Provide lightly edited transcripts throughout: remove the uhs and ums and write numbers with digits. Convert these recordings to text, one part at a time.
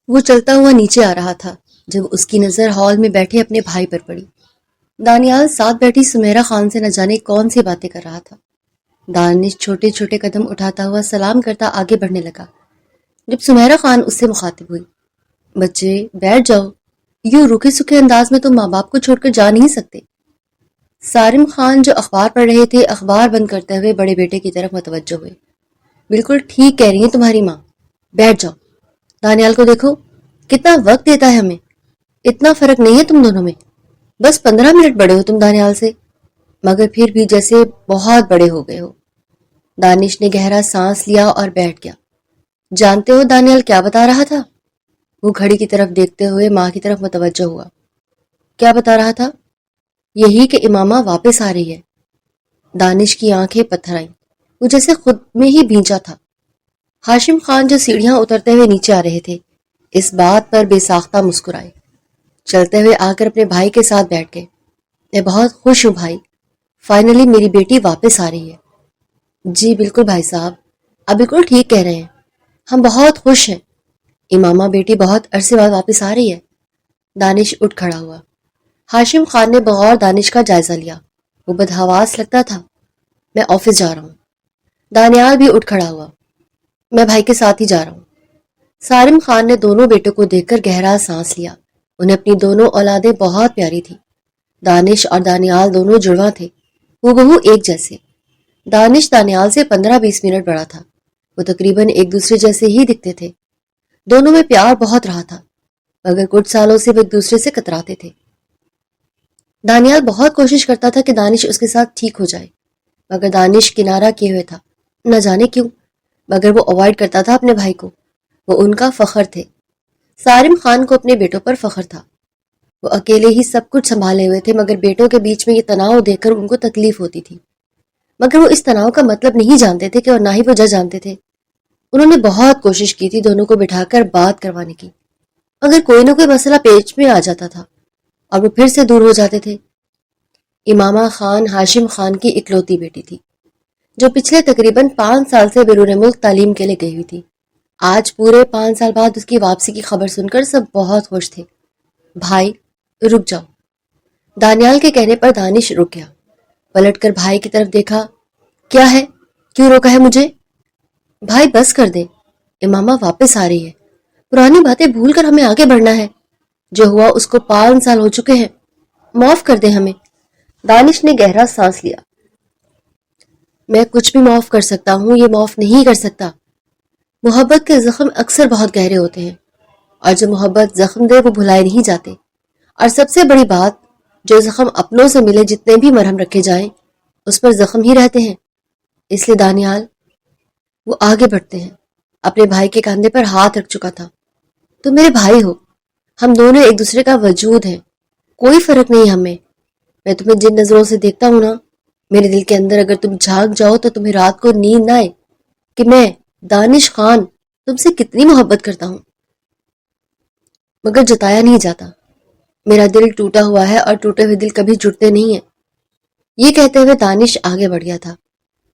وہ چلتا ہوا نیچے آ رہا تھا جب اس کی نظر ہال میں بیٹھے اپنے بھائی پر پڑی۔ دانیال ساتھ بیٹھی سمیرہ خان سے نہ جانے کون سی باتیں کر رہا تھا۔ دانش چھوٹے چھوٹے قدم اٹھاتا ہوا سلام کرتا آگے بڑھنے لگا جب سمیرہ خان اس سے مخاطب ہوئی۔ بچے بیٹھ جاؤ، یوں روکھے سکھے انداز میں تم ماں باپ کو چھوڑ کر جا نہیں سکتے۔ سارم خان جو اخبار پڑھ رہے تھے اخبار بند کرتے ہوئے بڑے بیٹے کی طرف متوجہ ہوئے۔ بالکل ٹھیک کہہ رہی ہیں تمہاری ماں، بیٹھ جاؤ۔ دانیال کو دیکھو کتنا وقت دیتا ہے ہمیں، اتنا فرق نہیں ہے تم دونوں میں، بس 15 منٹ بڑے ہو تم دانیال سے، مگر پھر بھی جیسے بہت بڑے ہو گئے ہو۔ دانش نے گہرا سانس لیا اور بیٹھ گیا۔ جانتے ہو دانیال کیا بتا رہا تھا؟ وہ گھڑی کی طرف دیکھتے ہوئے ماں کی طرف متوجہ ہوا۔ کیا بتا رہا تھا؟ یہی کہ امامہ واپس آ رہی ہے۔ دانش کی آنکھیں پتھر آئیں، وہ جیسے خود میں ہی بھیجا تھا۔ ہاشم خان جو سیڑھیاں اترتے ہوئے نیچے آ رہے تھے اس بات پر بے ساختہ مسکرائے، چلتے ہوئے آ کر اپنے بھائی کے ساتھ بیٹھ گئے۔ میں بہت خوش ہوں بھائی، فائنلی میری بیٹی واپس آ رہی ہے۔ جی بالکل بھائی صاحب، آپ بالکل ٹھیک کہہ رہے ہیں، ہم بہت خوش ہیں، امامہ بیٹی بہت عرصے بعد واپس آ رہی ہے۔ دانش اٹھ کھڑا ہوا۔ ہاشم خان نے بغور دانش کا جائزہ لیا، وہ بدحواس لگتا تھا۔ میں آفس جا رہا ہوں۔ دانیال بھی اٹھ کھڑا ہوا۔ میں بھائی کے ساتھ ہی جا رہا ہوں۔ سارم خان نے دونوں بیٹوں کو دیکھ کر گہرا سانس لیا، انہیں اپنی دونوں اولادیں بہت پیاری تھی۔ دانش اور دانیال دونوں جڑواں تھے، وہ بہو ایک جیسے۔ دانش دانیال سے 15-20 منٹ بڑا تھا، وہ تقریباً ایک دوسرے جیسے ہی دکھتے تھے۔ دونوں میں پیار بہت رہا تھا، مگر کچھ سالوں سے وہ ایک دوسرے سے کتراتے تھے۔ دانیال بہت کوشش کرتا تھا کہ دانش اس کے ساتھ ٹھیک ہو جائے، مگر دانش کنارہ کیے ہوئے تھا، نہ جانے کیوں، مگر وہ اوائڈ کرتا تھا اپنے بھائی کو، وہ ان کا فخر تھے۔ سارم خان کو اپنے بیٹوں پر فخر تھا، وہ اکیلے ہی سب کچھ سنبھالے ہوئے تھے، مگر بیٹوں کے بیچ میں یہ تناؤ دیکھ کر ان کو تکلیف ہوتی تھی، مگر وہ اس تناؤ کا مطلب نہیں جانتے تھے کہ اور نہ ہی وجہ جانتے تھے۔ انہوں نے بہت کوشش کی تھی دونوں کو بٹھا کر بات کروانے کی، مگر کوئی نہ کوئی مسئلہ پیچ میں آ جاتا تھا اور وہ پھر سے دور ہو جاتے تھے۔ امامہ خان ہاشم خان کی اکلوتی بیٹی تھی، جو پچھلے تقریباً 5 سال سے بیرون ملک تعلیم کے لیے گئی ہوئی تھی۔ آج پورے 5 سال بعد اس کی واپسی کی خبر سن کر سب بہت خوش تھے۔ بھائی رک جاؤ، دانیال کے کہنے پر دانش رک گیا، پلٹ کر بھائی کی طرف دیکھا۔ کیا ہے؟ کیوں روکا ہے مجھے؟ بھائی بس کر دے، امامہ واپس آ رہی ہے، پرانی باتیں بھول کر ہمیں آگے بڑھنا ہے، جو ہوا اس کو 5 سال ہو چکے ہیں، معاف کر دے ہمیں۔ دانش نے گہرا سانس لیا۔ میں کچھ بھی معاف کر سکتا ہوں، یہ معاف نہیں کر سکتا۔ محبت کے زخم اکثر بہت گہرے ہوتے ہیں، اور جو محبت زخم دے وہ بھلائے نہیں جاتے، اور سب سے بڑی بات، جو زخم اپنوں سے ملے جتنے بھی مرہم رکھے جائیں اس پر زخم ہی رہتے ہیں۔ اس لیے دانیال، وہ آگے بڑھتے ہیں، اپنے بھائی کے کاندھے پر ہاتھ رکھ چکا تھا۔ تم میرے بھائی ہو، ہم دونوں ایک دوسرے کا وجود ہیں، کوئی فرق نہیں ہم میں تمہیں جن نظروں سے دیکھتا ہوں نا، میرے دل کے اندر اگر تم جھانک جاؤ تو تمہیں رات کو نیند نہ آئے کہ میں دانش خان تم سے کتنی محبت کرتا ہوں، مگر جتایا نہیں جاتا۔ میرا دل ٹوٹا ہوا ہے اور ٹوٹے ہوئے دل کبھی جڑتے نہیں ہیں۔ یہ کہتے ہوئے دانش آگے بڑھ گیا تھا،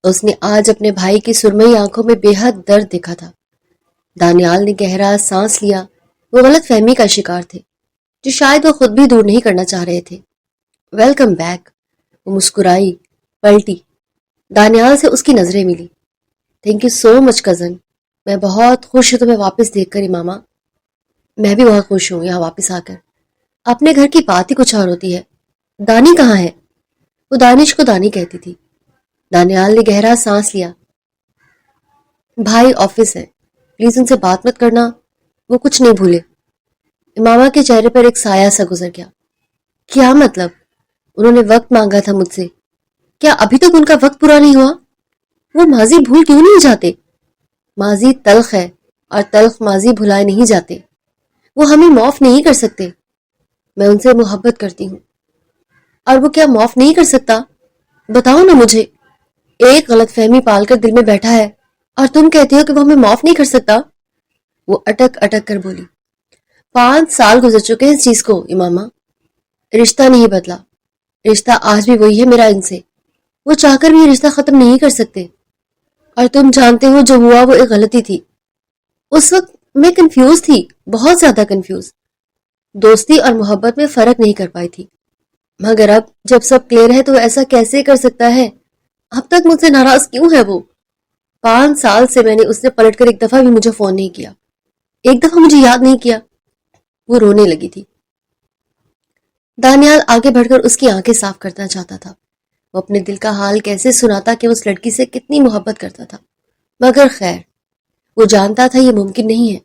اس نے آج اپنے بھائی کی سرمئی آنکھوں میں بے حد درد دیکھا تھا۔ دانیال نے گہرا سانس لیا، وہ غلط فہمی کا شکار تھے، جو شاید وہ خود بھی دور نہیں کرنا چاہ رہے تھے۔ ویلکم بیک، وہ مسکرائی، پلٹی، دانیال سے اس کی نظریں ملی۔ Thank you so much cousin, میں بہت خوش ہوں تمہیں واپس دیکھ کر امامہ۔ میں بھی بہت خوش ہوں یہاں واپس آ کر، اپنے گھر کی بات ہی کچھ اور ہوتی ہے۔ دانی کہاں ہے؟ وہ دانش کو دانی کہتی تھی۔ دانیال نے گہرا سانس لیا۔ بھائی آفس ہے، پلیز ان سے بات مت کرنا، وہ کچھ نہیں بھولے۔ امامہ کے چہرے پر ایک سایہ سا گزر گیا۔ کیا مطلب؟ انہوں نے وقت مانگا تھا مجھ سے، کیا ابھی تک ان کا وقت پورا نہیں ہوا؟ وہ ماضی بھول کیوں نہیں جاتے؟ ماضی تلخ ہے اور تلخ ماضی بھلائے نہیں جاتے، وہ ہمیں معاف نہیں کر سکتے۔ میں ان سے محبت کرتی ہوں، اور وہ کیا معاف نہیں کر سکتا؟ بتاؤ نا مجھے۔ ایک غلط فہمی پال کر دل میں بیٹھا ہے اور تم کہتے ہو کہ وہ ہمیں معاف نہیں کر سکتا؟ وہ اٹک اٹک کر بولی۔ 5 سال گزر چکے ہیں اس چیز کو امامہ، رشتہ نہیں بدلا، رشتہ آج بھی وہی ہے میرا ان سے، وہ چاہ کر بھی یہ رشتہ ختم نہیں کر سکتے، اور تم جانتے ہو جو ہوا وہ ایک غلطی تھی۔ اس وقت میں کنفیوز تھی، بہت زیادہ کنفیوز. دوستی اور محبت میں فرق نہیں کر پائی تھی. مگر اب جب سب کلیئر ہے تو وہ ایسا کیسے کر سکتا ہے؟ اب تک مجھ سے ناراض کیوں ہے وہ؟ 5 سال سے میں نے اس نے پلٹ کر ایک دفعہ بھی مجھے فون نہیں کیا، ایک دفعہ مجھے یاد نہیں کیا. وہ رونے لگی تھی. دانیال آگے بڑھ کر اس کی آنکھیں صاف کرنا چاہتا تھا. وہ اپنے دل کا حال کیسے سناتا کہ اس لڑکی سے کتنی محبت کرتا تھا. مگر خیر، وہ جانتا تھا یہ ممکن نہیں ہے.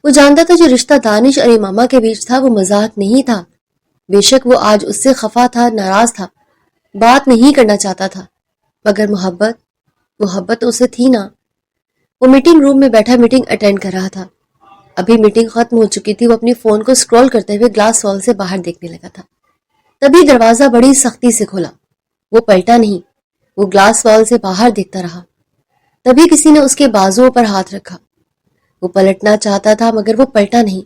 وہ جانتا تھا جو رشتہ دانش اور امامہ کے بیچ تھا وہ مذاق نہیں تھا. بے شک وہ آج اس سے خفا تھا، ناراض تھا، بات نہیں کرنا چاہتا تھا، مگر محبت تو اسے تھی نا. وہ میٹنگ روم میں بیٹھا میٹنگ اٹینڈ کر رہا تھا. ابھی میٹنگ ختم ہو چکی تھی. وہ اپنی فون کو سکرول کرتے ہوئے گلاس وال سے باہر دیکھنے لگا تھا. تبھی دروازہ بڑی سختی سے کھولا. وہ پلٹا نہیں، وہ گلاس وال سے باہر دیکھتا رہا. تبھی کسی نے اس کے بازوؤں پر ہاتھ رکھا. وہ پلٹنا چاہتا تھا مگر وہ پلٹا نہیں.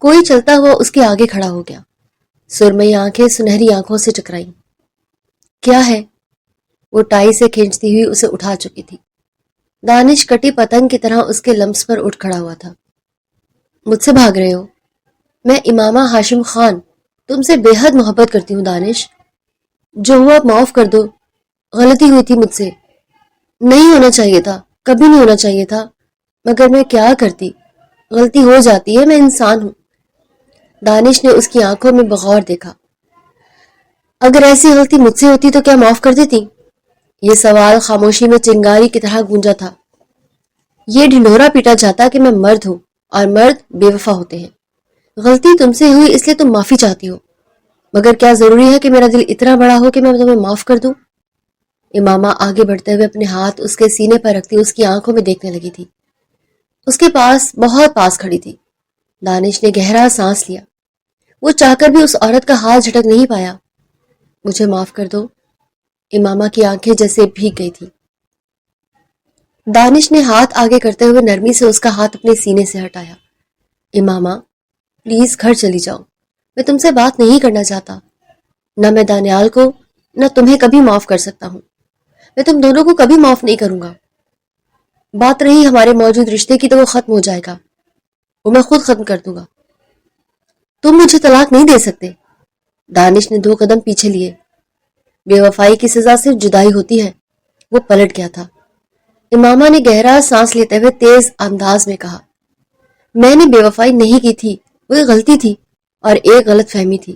کوئی چلتا ہوا اس کے آگے کھڑا ہو گیا. سرمئی آنکھیں سنہری آنکھوں سے ٹکرائیں. کیا ہے؟ وہ ٹائی سے کھینچتی ہوئی اسے اٹھا چکی تھی. دانش کٹی پتنگ کی طرح اس کے لمس پر اٹھ کھڑا ہوا تھا. مجھ سے بھاگ رہے ہو؟ میں امامہ ہاشم خان تم سے بے حد محبت کرتی ہوں دانش. جو ہوا معاف کر دو. غلطی ہوئی تھی مجھ سے. نہیں ہونا چاہیے تھا، کبھی نہیں ہونا چاہیے تھا، مگر میں کیا کرتی؟ غلطی ہو جاتی ہے، میں انسان ہوں. دانش نے اس کی آنکھوں میں بغور دیکھا. اگر ایسی غلطی مجھ سے ہوتی تو کیا معاف کر دیتی؟ یہ سوال خاموشی میں چنگاری کی طرح گونجا تھا. یہ ڈھنڈورا پیٹا جاتا کہ میں مرد ہوں اور مرد بے وفا ہوتے ہیں. غلطی تم سے ہوئی اس لیے تم معافی چاہتی ہو، مگر کیا ضروری ہے کہ میرا دل اتنا بڑا ہو کہ میں تمہیں معاف کر دوں؟ امامہ آگے بڑھتے ہوئے اپنے ہاتھ اس کے سینے پر رکھتی اس کی آنکھوں میں دیکھنے لگی تھی. اس کے پاس، بہت پاس کھڑی تھی. دانش نے گہرا سانس لیا. وہ چاہ کر بھی اس عورت کا ہاتھ جھٹک نہیں پایا. مجھے معاف کر دو. امامہ کی آنکھیں جیسے بھیگ گئی تھی. دانش نے ہاتھ آگے کرتے ہوئے نرمی سے اس کا ہاتھ اپنے سینے سے ہٹایا. امامہ پلیز گھر چلی جاؤ. میں تم سے بات نہیں کرنا چاہتا. نہ میں دانیال کو نہ تمہیں کبھی معاف کر سکتا ہوں. میں تم دونوں کو کبھی معاف نہیں کروں گا. بات رہی ہمارے موجود رشتے کی تو وہ ختم ہو جائے گا. وہ میں خود ختم کر دوں گا. تم مجھے طلاق نہیں دے سکتے. دانش نے 2 قدم پیچھے لیے. بے وفائی کی سزا صرف جدائی ہوتی ہے. وہ پلٹ گیا تھا. امامہ نے گہرا سانس لیتے ہوئے تیز انداز میں کہا، میں نے بے وفائی نہیں کی تھی، وہ ایک غلطی تھی اور ایک غلط فہمی تھی.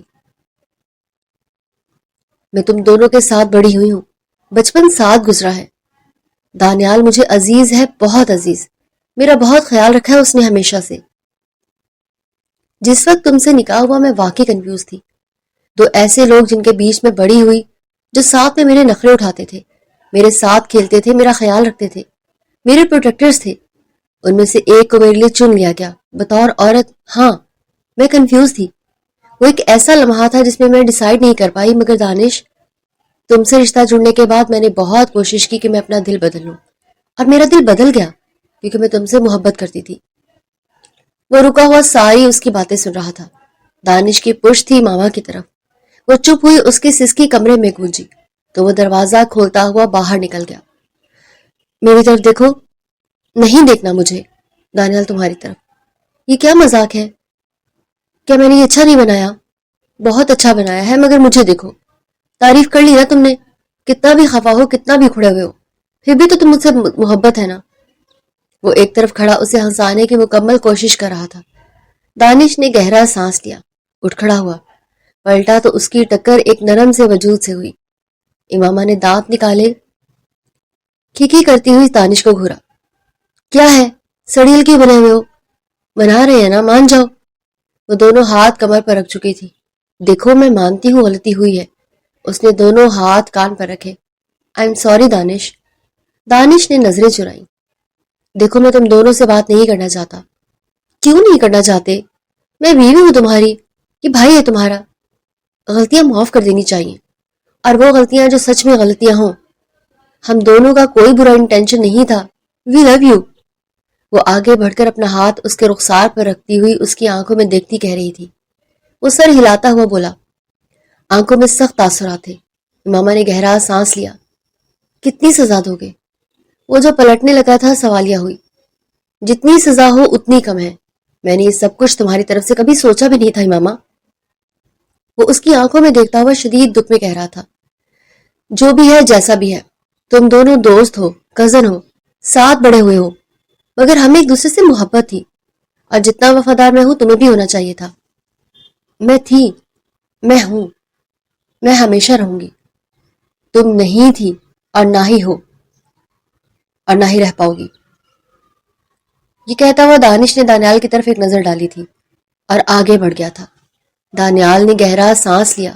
میں تم دونوں کے ساتھ بڑی ہوئی ہوں، بچپن ساتھ گزرا ہے. دانیال مجھے عزیز ہے، بہت عزیز. میرا بہت خیال رکھا ہے اس نے ہمیشہ سے. جس وقت تم سے نکاح ہوا میں واقعی کنفیوز تھی. 2 ایسے لوگ جن کے بیچ میں بڑی ہوئی، جو ساتھ میں میرے نخرے اٹھاتے تھے، میرے ساتھ کھیلتے تھے، میرا خیال رکھتے تھے، میرے پروٹیکٹرز تھے. ان میں سے ایک کو میرے لیے چن لیا گیا بطور عورت. ہاں، میں کنفیوز تھی. وہ ایک ایسا لمحہ تھا جس میں میں ڈیسائیڈ نہیں کر پائی. مگر دانش، تم سے رشتہ جڑنے کے بعد میں نے بہت کوشش کی کہ میں اپنا دل بدل لوں، اور میرا دل بدل گیا کیونکہ میں تم سے محبت کرتی تھی. وہ رکا ہوا ساری اس کی باتیں سن رہا تھا. دانش کی پشت تھی ماما کی طرف. وہ چپ ہوئی. اس کی سسکی کمرے میں گونجی تو وہ دروازہ کھولتا ہوا باہر نکل گیا. میری طرف دیکھو. نہیں دیکھنا مجھے. دانیال تمہاری طرف. یہ کیا مذاق ہے؟ کیا میں نے یہ اچھا نہیں بنایا؟ بہت اچھا بنایا ہے، مگر مجھے دیکھو. تعریف کر لی نا تم نے. کتنا بھی خفا ہو، کتنا بھی کھڑے ہوئے ہو، پھر بھی تو تم مجھ سے محبت ہے نا. وہ ایک طرف کھڑا اسے ہنسانے کی مکمل کوشش کر رہا تھا. دانش نے گہرا سانس لیا، اٹھ کھڑا ہوا. پلٹا تو اس کی ٹکر ایک نرم سے وجود سے ہوئی. امامہ نے دانت نکالے. کھیکی کرتی ہوئی دانش کو گھورا. کیا ہے؟ سڑیل کیوں بنے ہوئے ہو؟ بنا رہے ہیں نا، مان جاؤ. وہ دونوں ہاتھ کمر پر رکھ چکی تھی. دیکھو میں مانتی ہوں غلطی ہوئی ہے. اس نے دونوں ہاتھ کان پر رکھے. آئی ایم سوری دانش. دانش نے نظریں چرائیں. دیکھو میں تم دونوں سے بات نہیں کرنا چاہتا. کیوں نہیں کرنا چاہتے؟ میں بیوی ہوں تمہاری، یہ بھائی ہے تمہارا. غلطیاں معاف کر دینی چاہیے، اور وہ غلطیاں جو سچ میں غلطیاں ہوں. ہم دونوں کا کوئی برا انٹینشن نہیں تھا. وی لو یو. وہ آگے بڑھ کر اپنا ہاتھ اس کے رخسار پر رکھتی ہوئی اس کی آنکھوں میں دیکھتی کہہ رہی تھی. وہ سر ہلاتا ہوا بولا. آنکھوں میں سخت تاثرات تھے. ماما نے گہرا سانس لیا. کتنی سزا دو گے؟ وہ جو پلٹنے لگا تھا سوالیہ ہوئی. جتنی سزا ہو اتنی کم ہے. میں نے یہ سب کچھ تمہاری طرف سے کبھی سوچا بھی نہیں تھا امامہ. وہ اس کی آنکھوں میں دیکھتا ہوا شدید دکھ میں کہہ رہا تھا. جو بھی ہے جیسا بھی ہے، تم دونوں دوست ہو، کزن ہو، ساتھ بڑے ہوئے ہو، مگر ہمیں ایک دوسرے سے محبت تھی، اور جتنا وفادار میں ہوں تمہیں بھی ہونا چاہیے تھا. میں تھی، میں ہوں، میں ہمیشہ رہوں گی. تم نہیں تھی اور نہ ہی ہو اور نہ ہی رہ پاؤ گی. یہ کہتا ہوا دانش نے دانیال کی طرف ایک نظر ڈالی تھی اور آگے بڑھ گیا تھا. دانیال نے گہرا سانس لیا.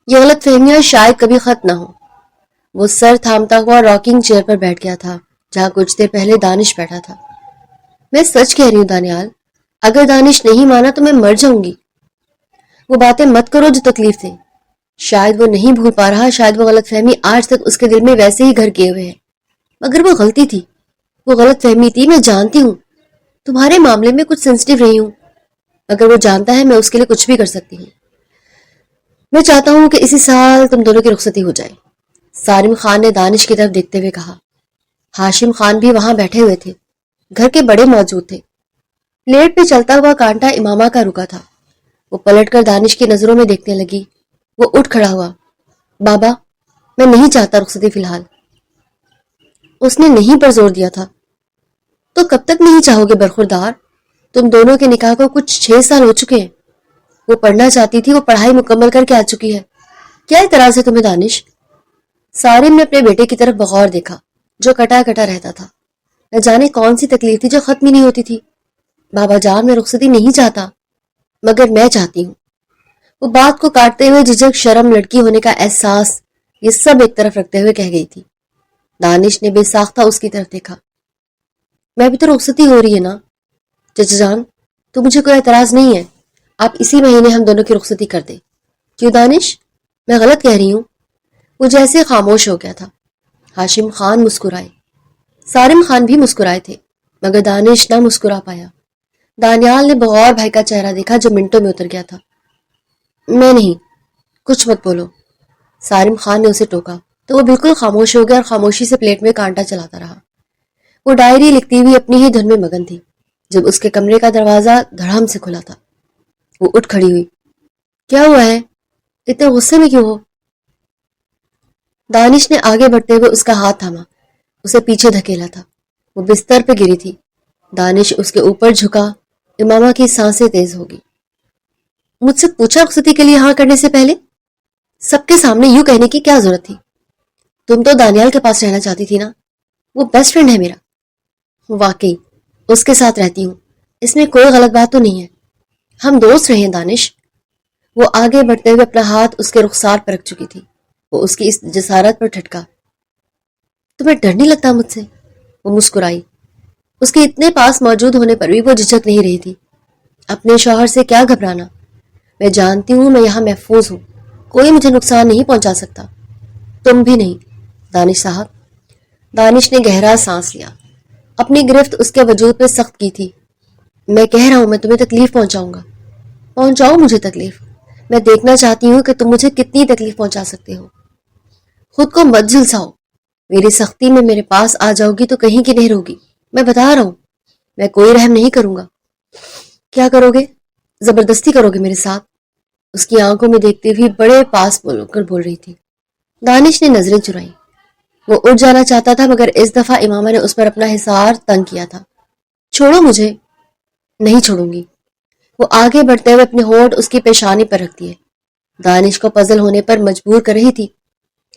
یہ غلط فہمیاں شاید کبھی ختم نہ ہو. وہ سر تھامتا ہوا راکنگ چیئر پر بیٹھ گیا تھا جہاں کچھ دیر پہلے دانش بیٹھا تھا. میں سچ کہہ رہی ہوں دانیال، اگر دانش نہیں مانا تو میں مر جاؤں گی. وہ باتیں مت کرو جو تکلیف دیں. شاید وہ نہیں بھول پا رہا، شاید وہ غلط فہمی آج تک اس کے دل میں ویسے ہی گھر کیے ہوئے ہے. مگر وہ غلطی تھی، وہ غلط فہمی تھی. میں جانتی ہوں تمہارے معاملے میں کچھ سینسٹیو رہی ہوں، مگر وہ جانتا ہے میں اس کے لیے کچھ بھی کر سکتی ہوں. میں چاہتا ہوں کہ اسی سال تم دونوں کی رخصتی ہو جائے. سالم خان نے دانش کی طرف دیکھتے ہوئے کہا. ہاشم خان بھی وہاں بیٹھے ہوئے تھے. گھر کے بڑے موجود تھے. پلیٹ پہ چلتا ہوا کانٹا امامہ کا رکا تھا. وہ پلٹ کر دانش کی نظروں میں دیکھنے لگی. وہ اٹھ کھڑا ہوا. بابا، میں نہیں چاہتا رخصتی فی الحال. اس نے نہیں پر زور دیا تھا. تو کب تک نہیں چاہو گے برخوردار؟ تم دونوں کے نکاح کو کچھ 6 سال ہو چکے ہیں. وہ پڑھنا چاہتی تھی، وہ پڑھائی مکمل کر کے آ چکی ہے. کیا اعتراض ہے تمہیں دانش؟ سارم نے اپنے بیٹے کی طرف بغور دیکھا جو کٹا کٹا رہتا تھا. نہ جانے کون سی تکلیف تھی جو ختم ہی نہیں ہوتی تھی. بابا جان، میں رخصتی نہیں چاہتا، مگر میں چاہتی ہوں. وہ بات کو کاٹتے ہوئے جھجک، شرم، لڑکی ہونے کا احساس، یہ سب ایک طرف رکھتے ہوئے کہہ گئی تھی. دانش نے بے ساختہ اس کی طرف دیکھا. میں بھی تو رخصتی ہو رہی ہے نا چچا جان، تو مجھے کوئی اعتراض نہیں ہے. آپ اسی مہینے ہم دونوں کی رخصتی کر دیں. کیوں دانش، میں غلط کہہ رہی ہوں؟ وہ جیسے خاموش ہو گیا تھا. ہاشم خان مسکرائے. سارم خان بھی مسکرائے تھے، مگر دانش نہ مسکرا پایا. دانیال نے بغور بھائی کا چہرہ دیکھا جو منٹوں میں اتر گیا تھا. میں نہیں، کچھ مت بولو. سارم خان نے اسے ٹوکا تو وہ بالکل خاموش ہو گیا اور خاموشی سے پلیٹ میں کانٹا چلاتا رہا. وہ ڈائری لکھتی ہوئی اپنی ہی دھن میں مگن تھی جب اس کے کمرے کا دروازہ دھڑام سے کھلا تھا. وہ اٹھ کھڑی ہوئی. کیا ہوا ہے؟ اتنے غصے میں کیوں ہو؟ دانش نے آگے بڑھتے ہوئے اس کا ہاتھ تھاما، اسے پیچھے دھکیلا تھا. وہ بستر پہ گری تھی. دانش اس کے اوپر جھکا. امامہ کی سانسیں تیز ہوگی. مجھ سے پوچھا رخصتی کے لیے ہاں کرنے سے پہلے؟ سب کے سامنے یوں کہنے کی کیا ضرورت تھی؟ تم تو دانیال کے پاس رہنا چاہتی تھی نا، وہ بیسٹ فرینڈ ہے میرا. واقعی اس کے ساتھ رہتی ہوں، اس میں کوئی غلط بات تو نہیں ہے. ہم دوست رہے ہیں دانش. وہ آگے بڑھتے ہوئے اپنا ہاتھ اس کے رخسار پر رکھ چکی تھی. وہ اس کی اس جسارت پر ٹھٹکا. تمہیں ڈر نہیں لگتا مجھ سے؟ وہ مسکرائی. اس کے اتنے پاس موجود ہونے پر بھی وہ جھجک نہیں رہی تھی. اپنے شوہر سے کیا گھبرانا؟ میں جانتی ہوں میں یہاں محفوظ ہوں، کوئی مجھے نقصان نہیں پہنچا سکتا. تم بھی نہیں دانش صاحب. دانش نے گہرا سانس لیا. اپنی گرفت اس کے وجود پہ سخت کی تھی. میں کہہ رہا ہوں میں تمہیں تکلیف پہنچاؤں گا. پہنچاؤ مجھے تکلیف. میں دیکھنا چاہتی ہوں کہ تم مجھے کتنی تکلیف پہنچا سکتے ہو. خود کو مت جھلساؤ. میری سختی میں میرے پاس آ جاؤ گی تو کہیں کی نہیں رہوگی. میں بتا رہا ہوں میں کوئی رحم نہیں کروں گا. کیا کرو گے؟ زبردستی کرو گے میرے ساتھ؟ اس کی آنکھوں میں دیکھتے ہوئے بڑے پاس بول کر بول رہی تھی. دانش نے نظریں چرائیں. وہ اٹھ جانا چاہتا تھا مگر اس دفعہ امامہ نے اس پر اپنا حصار تنگ کیا تھا. چھوڑو مجھے. نہیں چھوڑوں گی. وہ آگے بڑھتے ہوئے اپنے ہونٹ اس کی پیشانی پر رکھ دیے. دانش کو پزل ہونے پر مجبور کر رہی تھی.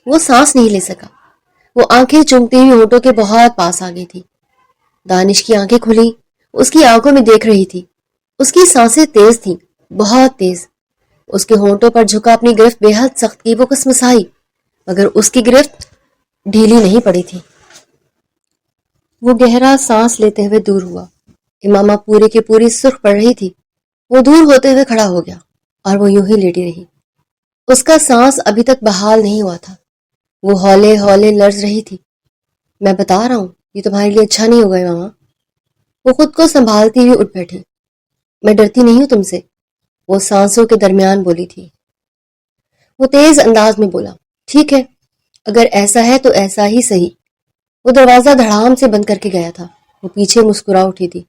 وہ سانس نہیں لے سکا. وہ آنکھیں چومتی ہوئی ہونٹوں کے بہت پاس آ گئی تھی. دانش کی آنکھیں کھلی. اس کی آنکھوں میں دیکھ رہی تھی. اس کی سانسیں تیز تھیں، بہت تیز. اس کے ہونٹوں پر جھکا اپنی گرفت بے حد سخت کی. وہ کسمسائی مگر اس کی گرفت ڈھیلی نہیں پڑی تھی. وہ گہرا سانس لیتے ہوئے دور ہوا. امامہ پوری کی پوری سرخ پڑ رہی تھی. وہ دور ہوتے ہوئے کھڑا ہو گیا اور وہ یوں ہی لیٹی رہی. اس کا سانس ابھی تک بحال نہیں ہوا تھا. وہ ہولے ہولے لرز رہی تھی. میں بتا رہا ہوں یہ تمہارے لیے اچھا نہیں ہوگا امامہ. وہ خود کو سنبھالتی ہوئی اٹھ بیٹھی. میں ڈرتی نہیں ہوں تم سے، وہ سانسوں کے درمیان بولی تھی. وہ تیز انداز میں بولا. ٹھیک ہے، اگر ایسا ہے تو ایسا ہی صحیح. وہ دروازہ دھڑام سے بند کر کے گیا تھا. وہ پیچھے مسکرا اٹھی تھی۔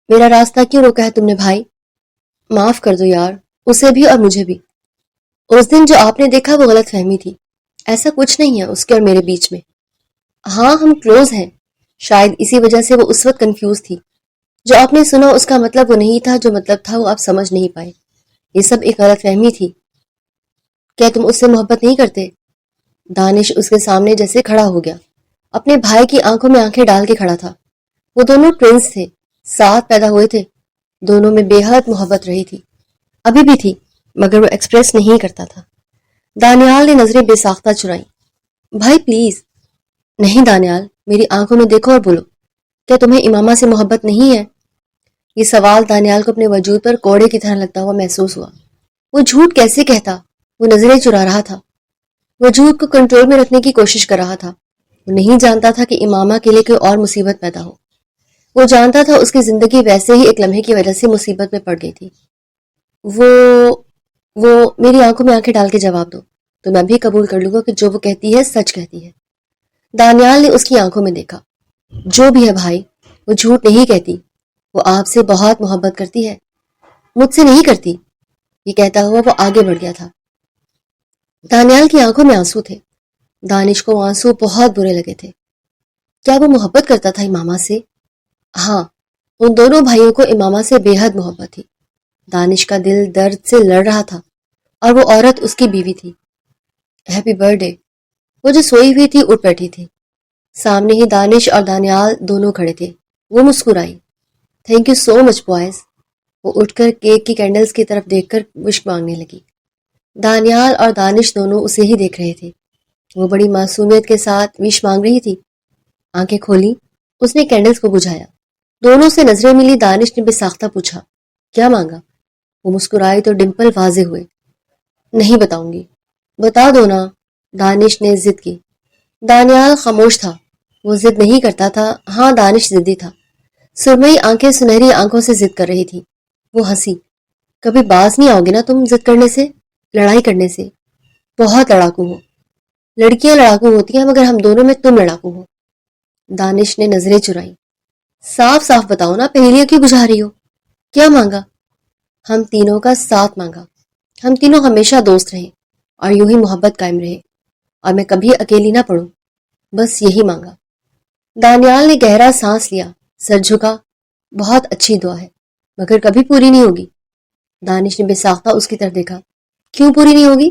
میرا راستہ کیوں روکا ہے تم نے بھائی؟ معاف کر دو یار، اسے بھی اور مجھے بھی۔ اس دن جو آپ نے دیکھا وہ غلط فہمی تھی، ایسا کچھ نہیں ہے اس کے اور میرے بیچ میں۔ ہاں ہم کلوز ہیں، شاید اسی وجہ سے وہ اس وقت کنفیوز تھی۔ جو آپ نے سنا اس کا مطلب وہ نہیں تھا، جو مطلب تھا وہ آپ سمجھ نہیں پائے۔ یہ سب ایک غلط فہمی تھی۔ کیا تم اس سے محبت نہیں کرتے؟ دانش اس کے سامنے جیسے کھڑا ہو گیا، اپنے بھائی کی آنکھوں میں آنکھیں ڈال کے کھڑا تھا۔ وہ دونوں ٹوینس تھے، ساتھ پیدا ہوئے تھے، دونوں میں بے حد محبت رہی تھی، ابھی بھی تھی، مگر وہ ایکسپریس نہیں کرتا تھا۔ دانیال نے نظریں بے ساختہ چرائیں۔ بھائی پلیز۔ نہیں دانیال، میری آنکھوں میں دیکھو اور بولو، کیا تمہیں امامہ سے محبت نہیں ہے؟ یہ سوال دانیال کو اپنے وجود پر کوڑے کی طرح لگتا ہوا محسوس ہوا۔ وہ جھوٹ کیسے کہتا؟ وہ نظریں چرا رہا تھا، وہ جھوٹ کو کنٹرول میں رکھنے کی کوشش کر رہا تھا۔ وہ نہیں جانتا تھا کہ امامہ کے لیے کوئی اور مصیبت پیدا ہو۔ وہ جانتا تھا اس کی زندگی ویسے ہی ایک لمحے کی وجہ سے مصیبت میں پڑ گئی تھی۔ وہ میری آنکھوں میں آنکھیں ڈال کے جواب دو، تو میں بھی قبول کر لوں گا کہ جو وہ کہتی ہے سچ کہتی ہے۔ دانیال نے اس کی آنکھوں میں دیکھا۔ جو بھی ہے بھائی، وہ جھوٹ نہیں کہتی، وہ آپ سے بہت محبت کرتی ہے، مجھ سے نہیں کرتی۔ یہ کہتا ہوا وہ آگے بڑھ گیا تھا۔ دانیال کی آنکھوں میں آنسو تھے۔ دانش کو آنسو بہت برے لگے تھے۔ کیا وہ محبت کرتا تھا امامہ سے؟ ہاں، ان دونوں بھائیوں کو امامہ سے بے حد محبت تھی۔ دانش کا دل درد سے لڑ رہا تھا، اور وہ عورت اس کی بیوی تھی۔ Happy birth day. وہ جو سوئی ہوئی تھی اٹھ بیٹھی تھی۔ سامنے ہی دانش اور دانیال دونوں کھڑے تھے۔ وہ مسکرائی۔ Thank you so much boys. وہ اٹھ کر کیک کی کینڈلز کی طرف دیکھ کر وش مانگنے لگی۔ دانیال اور دانش دونوں اسے ہی دیکھ رہے تھے۔ وہ بڑی معصومیت کے ساتھ وش مانگ رہی تھی۔ آنکھیں کھولی، اس نے کینڈلز کو بجھایا۔ دونوں سے نظریں ملی۔ دانش نے بے ساختہ پوچھا، کیا مانگا؟ وہ مسکرائی تو ڈمپل واضح ہوئے۔ نہیں بتاؤں گی۔ بتا دو نا، دانش نے ضد کی۔ دانیال خاموش تھا۔ وہ ضد نہیں کرتا تھا، ہاں دانش ضدی تھا۔ سرمئی آنکھیں سنہری آنکھوں سے ضد کر رہی تھی۔ وہ ہنسی۔ کبھی باز نہیں آؤ گے نا تم ضد کرنے سے، لڑائی کرنے سے؟ بہت لڑاکو ہو۔ لڑکیاں لڑاکو ہوتی ہیں، مگر ہم دونوں میں تم لڑاکو ہو۔ دانش نے نظریں چرائیں۔ صاف صاف بتاؤ نا، پہیلیاں کیوں بجھا رہی ہو؟ کیا مانگا؟ ہم تینوں کا ساتھ مانگا، ہم تینوں ہمیشہ دوست رہیں اور یوں ہی محبت قائم رہے، اور میں کبھی اکیلی نہ پڑوں، بس یہی مانگا۔ دانیال نے گہرا سانس لیا، سر جھکا۔ بہت اچھی دعا ہے، مگر کبھی پوری نہیں ہوگی۔ دانش نے بے ساختہ اس کی طرف دیکھا۔ کیوں پوری نہیں ہوگی؟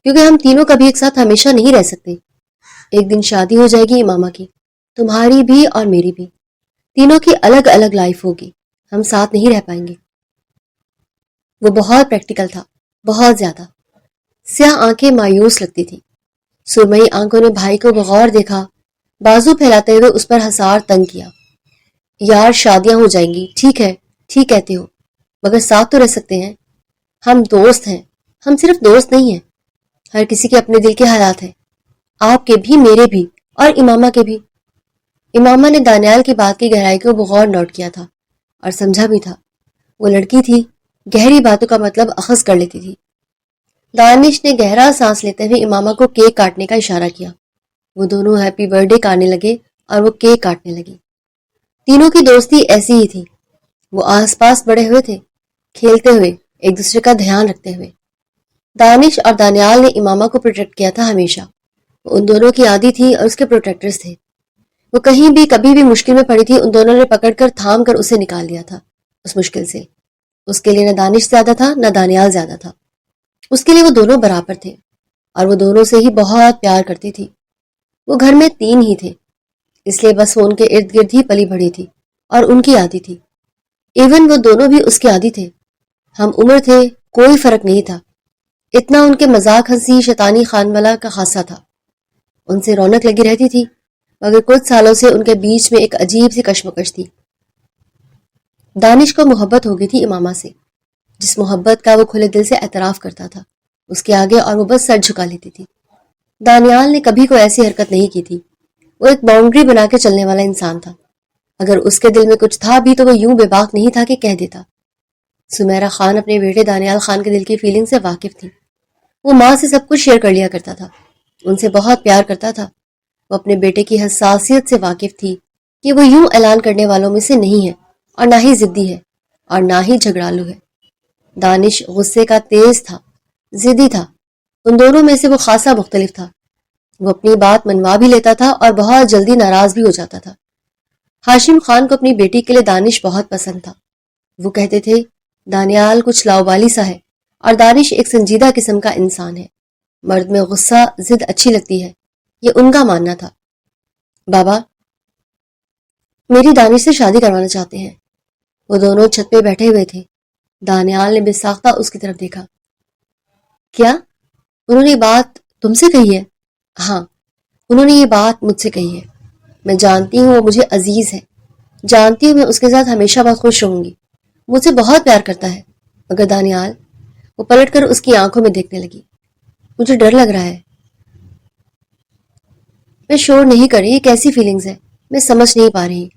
کیونکہ ہم تینوں کبھی ایک ساتھ ہمیشہ نہیں رہ سکتے۔ ایک دن شادی ہو جائے گی امامہ کی، تمہاری بھی اور میری بھی، تینوں کی الگ الگ لائف ہوگی، ہم ساتھ نہیں رہ پائیں گے۔ وہ بہت پریکٹیکل تھا، بہت زیادہ۔ سیاہ آنکھیں مایوس لگتی تھی۔ سرمئی آنکھوں نے بھائی کو بغور دیکھا، بازو پھیلاتے ہوئے اس پر حسار تنگ کیا۔ یار شادیاں ہو جائیں گی، ٹھیک ہے، ٹھیک کہتے ہو، مگر ساتھ تو رہ سکتے ہیں۔ ہم دوست ہیں، ہم صرف دوست نہیں ہیں۔ ہر کسی کے اپنے دل کے حالات ہیں، آپ کے بھی، میرے بھی، اور امامہ کے بھی۔ امامہ نے دانیال کی بات کی گہرائی کو بغور نوٹ کیا تھا، اور سمجھا بھی تھا۔ وہ لڑکی تھی، گہری باتوں کا مطلب اخذ کر لیتی تھی۔ دانش نے گہرا سانس لیتے ہوئے امامہ کو کیک کاٹنے کا اشارہ کیا۔ وہ دونوں ہیپی برتھ ڈے گانے لگے اور وہ کیک کاٹنے لگی۔ تینوں کی دوستی ایسی ہی تھی۔ وہ آس پاس بڑے ہوئے تھے، کھیلتے ہوئے، ایک دوسرے کا دھیان رکھتے ہوئے۔ دانش اور دانیال نے امامہ کو پروٹیکٹ کیا تھا ہمیشہ۔ وہ ان دونوں کی عادی تھی اور اس کے پروٹیکٹرز تھے۔ وہ کہیں بھی کبھی بھی مشکل میں پڑی تھی، ان دونوں نے پکڑ کر تھام کر اسے نکال دیا تھا اس مشکل سے۔ اس کے لیے نہ دانش زیادہ تھا نہ دانیال زیادہ تھا، اس کے لیے وہ دونوں برابر تھے، اور وہ دونوں سے ہی بہت پیار کرتی تھی۔ وہ گھر میں تین ہی تھے، اس لیے بس وہ ان کے ارد گرد ہی پلی بڑھی تھی اور ان کی عادی تھی۔ ایون وہ دونوں بھی اس کے عادی تھے۔ ہم عمر تھے، کوئی فرق نہیں تھا۔ اتنا ان کے مذاق ہنسی شیطانی خان والا کا خاصہ تھا۔ ان سے رونق لگی رہتی تھی، مگر کچھ سالوں سے ان کے بیچ میں ایک عجیب سی کشمکش تھی۔ دانش کو محبت ہو گئی تھی امامہ سے، جس محبت کا وہ کھلے دل سے اعتراف کرتا تھا اس کے آگے، اور وہ بس سر جھکا لیتی تھی۔ دانیال نے کبھی کوئی ایسی حرکت نہیں کی تھی۔ وہ ایک باؤنڈری بنا کے چلنے والا انسان تھا۔ اگر اس کے دل میں کچھ تھا بھی تو وہ یوں بے باک نہیں تھا کہ کہہ دیتا۔ سمیرہ خان اپنے بیٹے دانیال خان کے دل کی فیلنگ سے واقف تھی۔ وہ ماں سے سب کچھ شیئر کر لیا کرتا تھا، ان سے بہت پیار کرتا تھا۔ وہ اپنے بیٹے کی حساسیت سے واقف تھی، کہ وہ یوں اعلان کرنے والوں میں سے نہیں ہے، اور نہ ہی ضدی ہے اور نہ ہی جھگڑالو ہے۔ دانش غصے کا تیز تھا، ضدی تھا، ان دونوں میں سے وہ خاصا مختلف تھا۔ وہ اپنی بات منوا بھی لیتا تھا اور بہت جلدی ناراض بھی ہو جاتا تھا۔ ہاشم خان کو اپنی بیٹی کے لیے دانش بہت پسند تھا۔ وہ کہتے تھے دانیال کچھ لاؤبالی سا ہے اور دانش ایک سنجیدہ قسم کا انسان ہے۔ مرد میں غصہ ضد اچھی لگتی ہے، یہ ان کا ماننا تھا۔ بابا، میری دانش سے شادی کروانا چاہتے ہیں۔ وہ دونوں چھت پہ بیٹھے ہوئے تھے۔ دانیال نے بے ساختہ اس کی طرف دیکھا۔ کیا انہوں نے یہ بات تم سے کہی ہے؟ ہاں، انہوں نے یہ بات مجھ سے کہی ہے۔ میں جانتی ہوں وہ مجھے عزیز ہے، جانتی ہوں میں اس کے ساتھ ہمیشہ بہت خوش رہوں گی، مجھ سے بہت پیار کرتا ہے، مگر دانیال، وہ پلٹ کر اس کی آنکھوں میں دیکھنے لگی، مجھے ڈر لگ رہا ہے۔ میں شور نہیں کر رہی، یہ کیسی فیلنگز ہے میں سمجھ نہیں پا رہی،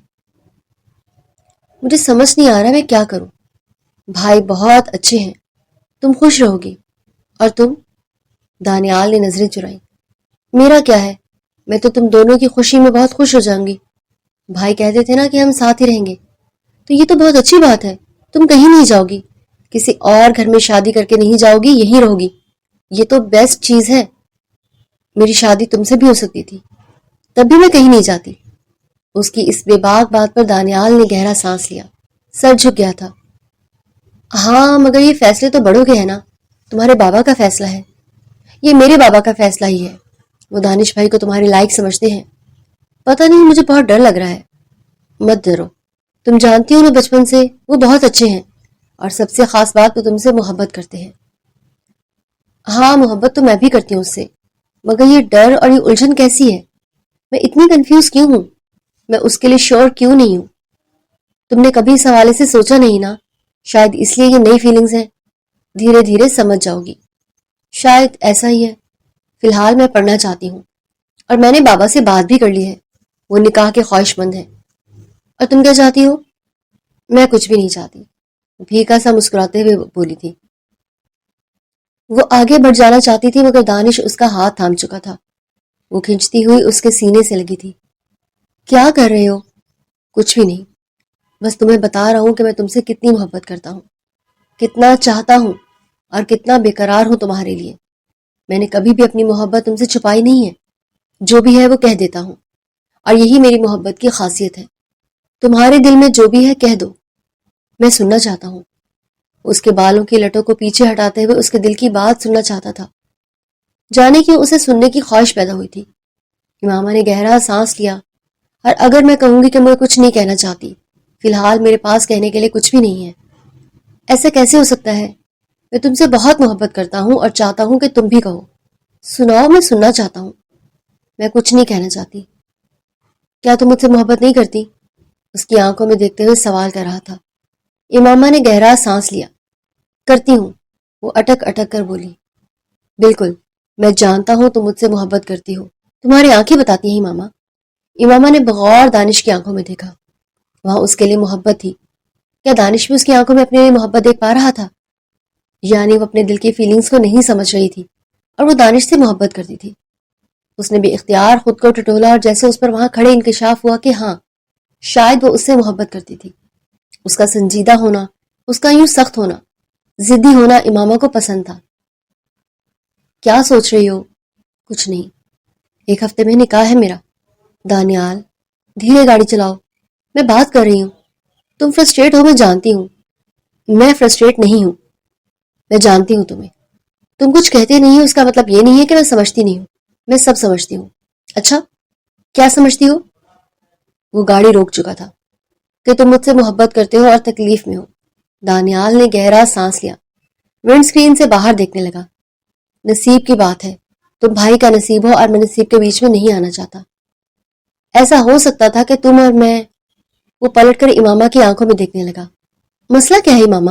مجھے سمجھ نہیں آ رہا میں کیا کروں۔ بھائی بہت اچھے ہیں، تم خوش رہو گی، اور تم؟ دانیال نے نظریں چرائیں۔ میرا کیا ہے، میں تو تم دونوں کی خوشی میں بہت خوش ہو جاؤں گی۔ بھائی کہتے تھے نا کہ ہم ساتھ ہی رہیں گے، تو یہ تو بہت اچھی بات ہے۔ تم کہیں نہیں جاؤ گی، کسی اور گھر میں شادی کر کے نہیں جاؤ گی، یہیں رہو گی، یہ تو بیسٹ چیز ہے۔ میری شادی تم سے بھی ہو سکتی تھی، تب بھی میں کہیں نہیں جاتی۔ اس کی اس بے باک بات پر دانیال نے گہرا سانس لیا، سر جھک گیا تھا۔ ہاں مگر یہ فیصلے تو بڑوں کے ہیں نا، تمہارے بابا کا فیصلہ ہے، یہ میرے بابا کا فیصلہ ہی ہے۔ وہ دانش بھائی کو تمہارے لائق سمجھتے ہیں۔ پتہ نہیں، مجھے بہت ڈر لگ رہا ہے۔ مت ڈرو، تم جانتی ہو نا بچپن سے وہ بہت اچھے ہیں، اور سب سے خاص بات وہ تم سے محبت کرتے ہیں۔ ہاں محبت تو میں بھی کرتی ہوں اس سے، مگر یہ ڈر اور یہ الجھن کیسی ہے؟ میں اتنی کنفیوز کیوں ہوں؟ میں اس کے لیے شور کیوں نہیں ہوں؟ تم نے کبھی اس حوالے سے سوچا نہیں نا؟ شاید اس لیے یہ نئی فیلنگز ہیں، دھیرے دھیرے سمجھ جاؤ گی۔ شاید ایسا ہی ہے۔ فی الحال میں پڑھنا چاہتی ہوں، اور میں نے بابا سے بات بھی کر لی ہے، وہ نکاح کے خواہش مند ہیں۔ اور تم کیا چاہتی ہو؟ میں کچھ بھی نہیں چاہتی، بھیکا سا مسکراتے ہوئے بولی تھی۔ وہ آگے بڑھ جانا چاہتی تھی مگر دانش اس کا ہاتھ تھام چکا تھا۔ وہ کھنچتی ہوئی اس کے سینے سے لگی تھی۔ کیا کر رہے ہو؟ کچھ بھی نہیں، بس تمہیں بتا رہا ہوں کہ میں تم سے کتنی محبت کرتا ہوں، کتنا چاہتا ہوں، اور کتنا بے قرار ہوں تمہارے لیے۔ میں نے کبھی بھی اپنی محبت تم سے چھپائی نہیں ہے، جو بھی ہے وہ کہہ دیتا ہوں، اور یہی میری محبت کی خاصیت ہے۔ تمہارے دل میں جو بھی ہے کہہ دو، میں سننا چاہتا ہوں۔ اس کے بالوں کی لٹوں کو پیچھے ہٹاتے ہوئے اس کے دل کی بات سننا چاہتا تھا، جانے کیوں اسے سننے کی خواہش پیدا ہوئی تھی۔ امامہ نے گہرا سانس لیا۔ اور اگر میں کہوں گی کہ میں کچھ نہیں کہنا چاہتی، فی الحال میرے پاس کہنے کے لیے کچھ بھی نہیں ہے۔ ایسا کیسے ہو سکتا ہے؟ میں تم سے بہت محبت کرتا ہوں اور چاہتا ہوں کہ تم بھی کہو۔ سناؤ، میں سننا چاہتا ہوں۔ میں کچھ نہیں کہنا چاہتی۔ کیا تم مجھ سے محبت نہیں کرتی؟ اس کی آنکھوں میں دیکھتے ہوئے سوال کر رہا تھا۔ امامہ نے گہرا سانس لیا۔ کرتی ہوں، وہ اٹک اٹک کر بولی۔ بالکل، میں جانتا ہوں تم مجھ سے محبت کرتی ہو، تمہاری آنکھیں بتاتی ہیں امامہ۔ امامہ نے بغور دانش کی آنکھوں میں دیکھا، وہاں اس کے لیے محبت تھی۔ کیا دانش بھی اس کی آنکھوں میں اپنے لیے محبت دیکھ پا رہا تھا؟ یعنی وہ اپنے دل کی فیلنگز کو نہیں سمجھ رہی تھی اور وہ دانش سے محبت کرتی تھی۔ اس نے بے اختیار خود کو ٹٹولا اور جیسے اس پر وہاں کھڑے انکشاف ہوا کہ ہاں، شاید وہ اس سے محبت کرتی تھی۔ اس کا سنجیدہ ہونا، اس کا یوں سخت ہونا، ضدی ہونا امامہ کو پسند تھا۔ کیا سوچ رہی ہو؟ کچھ نہیں، ایک ہفتے میں نکاح ہے میرا۔ دانیال، دھیرے گاڑی چلاؤ، میں بات کر رہی ہوں۔ تم فرسٹریٹ ہو، میں جانتی ہوں۔ میں فرسٹریٹ نہیں ہوں، میں جانتی ہوں تمہیں۔ تم کچھ کہتے نہیں ہو اس کا مطلب یہ نہیں ہے کہ میں سمجھتی نہیں ہوں، میں سب سمجھتی ہوں۔ اچھا، کیا سمجھتی ہو؟ وہ گاڑی روک چکا تھا۔ کہ تم مجھ سے محبت کرتے ہو اور تکلیف میں ہو۔ دانیال نے گہرا سانس لیا، ونڈ اسکرین سے باہر دیکھنے لگا۔ نصیب کی بات ہے، تم بھائی کا نصیب ہو اور میں نصیب کے بیچ میں نہیں آنا چاہتا۔ ایسا ہو سکتا تھا کہ تم اور میں… وہ پلٹ کر امامہ کی آنکھوں میں دیکھنے لگا۔ مسئلہ کیا ہے امامہ؟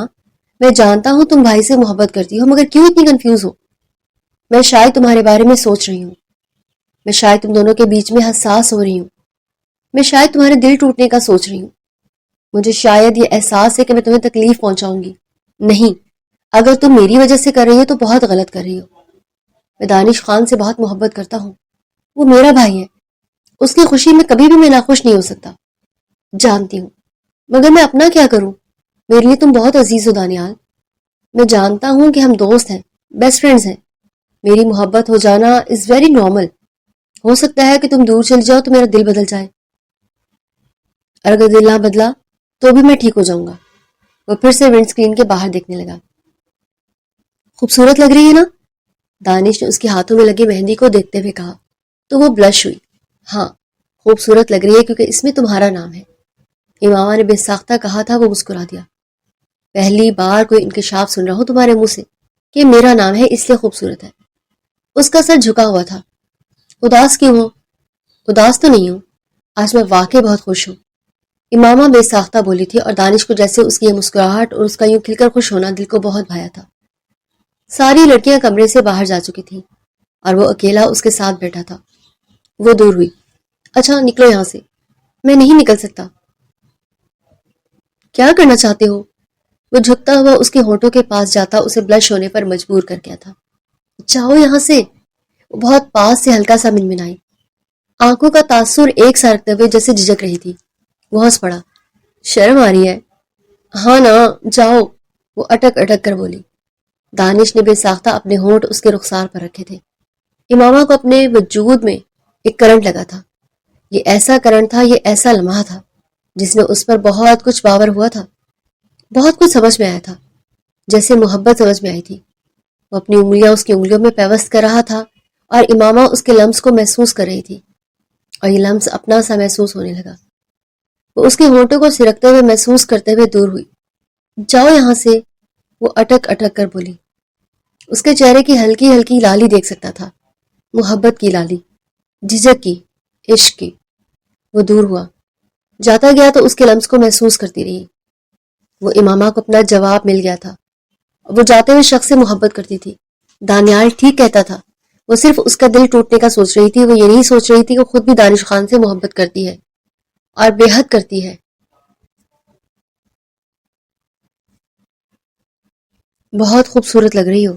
میں جانتا ہوں تم بھائی سے محبت کرتی ہو، مگر کیوں اتنی کنفیوز ہو؟ میں شاید تمہارے بارے میں سوچ رہی ہوں، میں شاید تم دونوں کے بیچ میں حساس ہو رہی ہوں، میں شاید تمہارے دل ٹوٹنے کا سوچ رہی ہوں۔ مجھے شاید یہ احساس ہے کہ میں تمہیں تکلیف پہنچاؤں گی۔ نہیں، اگر تم میری وجہ سے کر رہی ہو تو بہت غلط کر رہی ہو۔ میں دانش خان سے بہت محبت کرتا ہوں، وہ میرا بھائی ہے، اس کی خوشی میں کبھی بھی میں ناخوش نہیں ہو سکتا۔ جانتی ہوں، مگر میں اپنا کیا کروں؟ میرے لیے تم بہت عزیز ہو دانیال۔ میں جانتا ہوں کہ ہم دوست ہیں، بیسٹ فرینڈز ہیں۔ میری محبت ہو جانا از ویری نارمل۔ ہو سکتا ہے کہ تم دور چل جاؤ تو میرا دل بدل جائے، اور اگر دل نہ بدلا تو بھی میں ٹھیک ہو جاؤں گا۔ وہ پھر سے ونڈ اسکرین کے باہر دیکھنے لگا۔ خوبصورت لگ رہی ہے نا؟ دانش نے اس کے ہاتھوں میں لگی مہندی کو دیکھتے ہوئے کہا تو وہ بلش ہوئی۔ ہاں، خوبصورت لگ رہی ہے کیونکہ اس میں تمہارا نام ہے۔ امامہ نے بے ساختہ کہا تھا۔ وہ مسکرا دیا۔ پہلی بار کوئی انکشاف سن رہا ہوں تمہارے منہ سے کہ میرا نام ہے اس لیے خوبصورت ہے۔ اس کا سر جھکا ہوا تھا۔ اداس کیوں ہو؟ اداس تو نہیں ہوں، آج میں واقعی بہت خوش ہوں، امامہ بے ساختہ بولی تھی، اور دانش کو جیسے اس کی یہ مسکراہٹ اور اس کا یوں کھل کر خوش ہونا دل کو بہت بھایا تھا۔ ساری لڑکیاں کمرے سے باہر جا چکی تھیں اور وہ اکیلا اس کے ساتھ بیٹھا تھا۔ وہ دور ہوئی۔ اچھا نکلو یہاں سے۔ میں نہیں نکل سکتا۔ کیا کرنا چاہتے ہو؟ وہ جھکتا ہوا اس کے ہونٹوں کے پاس جاتا اسے بلش ہونے پر مجبور کر گیا تھا۔ جاؤ یہاں سے۔ وہ بہت پاس سے ہلکا سا منمنائی، آنکھوں کا تاثر ایک سا رکھتے ہوئے جیسے جھجک رہی تھی۔ وہ ہنس پڑا۔ شرم آ رہی ہے؟ ہاں نا، جاؤ، وہ اٹک اٹک کر بولی۔ دانش نے بے ساختہ اپنے ہونٹ اس کے رخسار پر رکھے تھے۔ امامہ کو اپنے وجود میں ایک کرنٹ لگا تھا۔ یہ ایسا کرنٹ تھا، یہ ایسا لمحہ تھا جس میں اس پر بہت کچھ باور ہوا تھا، بہت کچھ سمجھ میں آیا تھا، جیسے محبت سمجھ میں آئی تھی۔ وہ اپنی انگلیاں اس کی انگلیوں میں پیوست کر رہا تھا اور امامہ اس کے لمس کو محسوس کر رہی تھی، اور یہ لمس اپنا سا محسوس ہونے لگا۔ وہ اس کے ہونٹوں کو سرکتے ہوئے محسوس کرتے ہوئے دور ہوئی۔ جاؤ یہاں سے، وہ اٹک اٹک کر بولی۔ اس کے چہرے کی ہلکی ہلکی لالی دیکھ سکتا تھا، محبت کی لالی، جھجک کی، عشق کی۔ وہ دور ہوا، جاتا گیا تو اس کے لمس کو محسوس کرتی رہی۔ وہ امامہ کو اپنا جواب مل گیا تھا۔ وہ جاتے ہوئے شخص سے محبت کرتی تھی۔ دانیال ٹھیک کہتا تھا، وہ صرف اس کا دل ٹوٹنے کا سوچ رہی تھی۔ وہ یہ نہیں سوچ رہی تھی کہ خود بھی دانش خان سے محبت کرتی ہے، اور بے حد کرتی ہے۔ بہت خوبصورت لگ رہی ہو۔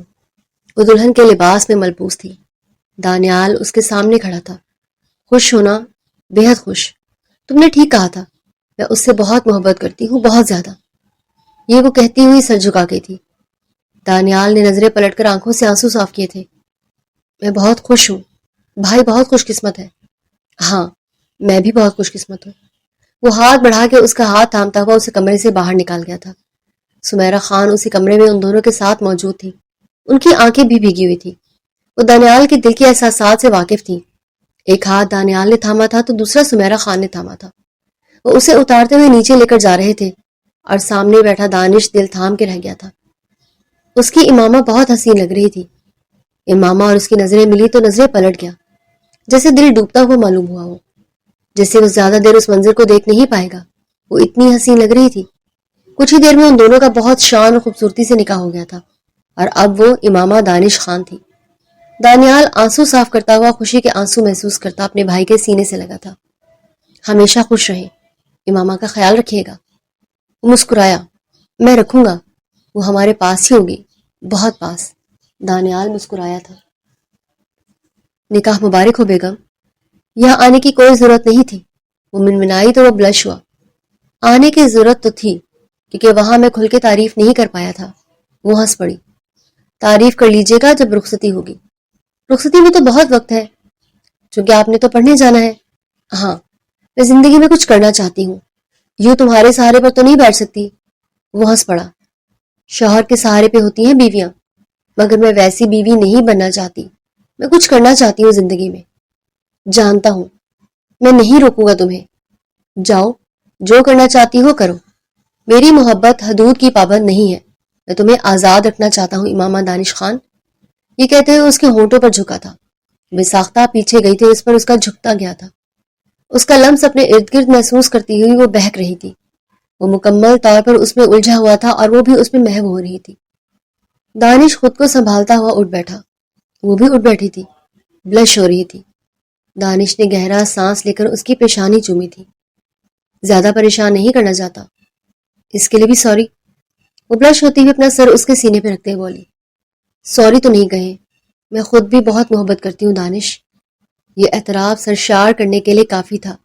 وہ دلہن کے لباس میں ملبوس تھی۔ دانیال اس کے سامنے کھڑا تھا۔ خوش ہونا، بے حد خوش۔ تم نے ٹھیک کہا تھا، میں اس سے بہت محبت کرتی ہوں، بہت زیادہ۔ یہ وہ کہتی ہوئی سر جھکا گئی تھی۔ دانیال نے نظریں پلٹ کر آنکھوں سے آنسو صاف کیے تھے۔ میں بہت خوش ہوں، بھائی بہت خوش قسمت ہے۔ ہاں، میں بھی بہت خوش قسمت ہوں۔ وہ ہاتھ بڑھا کے اس کا ہاتھ تھامتا ہوا اسے کمرے سے باہر نکال گیا تھا۔ سمیرہ خان اسی کمرے میں ان دونوں کے ساتھ موجود تھی۔ ان کی آنکھیں بھی بھیگی ہوئی تھی۔ وہ دانیال کے دل کے احساسات سے واقف تھی۔ ایک ہاتھ دانیال نے تھاما تھا تو دوسرا سمیرہ خان نے تھاما تھا۔ وہ اسے اتارتے ہوئے نیچے لے کر جا رہے تھے، اور سامنے بیٹھا دانش دل تھام کے رہ گیا تھا۔ اس کی امامہ بہت حسین لگ رہی تھی۔ امامہ اور اس کی نظریں ملی تو نظریں پلٹ گیا، جیسے دل ڈوبتا ہوا معلوم ہوا ہو، جیسے وہ زیادہ دیر اس منظر کو دیکھ نہیں پائے گا۔ وہ اتنی حسین لگ رہی تھی۔ کچھ ہی دیر میں ان دونوں کا بہت شان اور خوبصورتی سے نکاح ہو گیا تھا، اور اب وہ امامہ دانش خان تھی۔ دانیال آنسو صاف کرتا ہوا خوشی کے آنسو محسوس کرتا اپنے بھائی کے سینے سے لگا تھا۔ ہمیشہ خوش رہے، امامہ کا خیال رکھیے گا۔ وہ مسکرایا۔ میں رکھوں گا، وہ ہمارے پاس ہی ہوگی، بہت پاس۔ دانیال مسکرایا تھا۔ نکاح مبارک ہو بیگم۔ یہاں آنے کی کوئی ضرورت نہیں تھی۔ وہ منمنائی تو وہ بلش ہوا۔ آنے کی ضرورت تو تھی، کیونکہ وہاں میں کھل کے تعریف نہیں کر پایا تھا۔ وہ ہنس پڑی۔ تعریف کر لیجیے گا جب رخصتی ہوگی۔ رخصتی میں تو بہت وقت ہے، چونکہ آپ نے تو پڑھنے جانا ہے۔ ہاں، میں زندگی میں کچھ کرنا چاہتی ہوں، یوں تمہارے سہارے پر تو نہیں بیٹھ سکتی۔ وہ ہنس پڑا۔ شوہر کے سہارے پہ ہوتی ہیں بیویاں، مگر میں ویسی بیوی نہیں بننا چاہتی۔ میں کچھ کرنا چاہتی ہوں زندگی میں۔ جانتا ہوں، میں نہیں روکوں گا تمہیں۔ جاؤ، جو کرنا چاہتی ہو کرو۔ میری محبت حدود کی پابند نہیں ہے، میں تمہیں آزاد رکھنا چاہتا ہوں امامہ دانش خان۔ یہ کہتے ہوئے اس کے ہونٹوں پر جھکا تھا۔ بے ساختہ پیچھے گئی تھی، اس پر اس کا جھکتا گیا تھا۔ اس کا لمس اپنے ارد گرد محسوس کرتی ہوئی وہ بہک رہی تھی۔ وہ مکمل طور پر اس میں الجھا ہوا تھا اور وہ بھی اس میں محو ہو رہی تھی۔ دانش خود کو سنبھالتا ہوا اٹھ بیٹھا۔ وہ بھی اٹھ بیٹھی تھی، بلش ہو رہی تھی۔ دانش نے گہرا سانس لے کر اس کی پیشانی چومی تھی۔ زیادہ پریشان نہیں کرنا چاہتا، اس کے لیے بھی سوری۔ وہ بلش ہوتی ہوئی اپنا سر اس کے سینے پہ رکھتے ہوئے بولی۔ سوری تو نہیں کہے، میں خود بھی بہت محبت کرتی ہوں دانش۔ یہ اعتراف سرشار کرنے کے لیے کافی تھا۔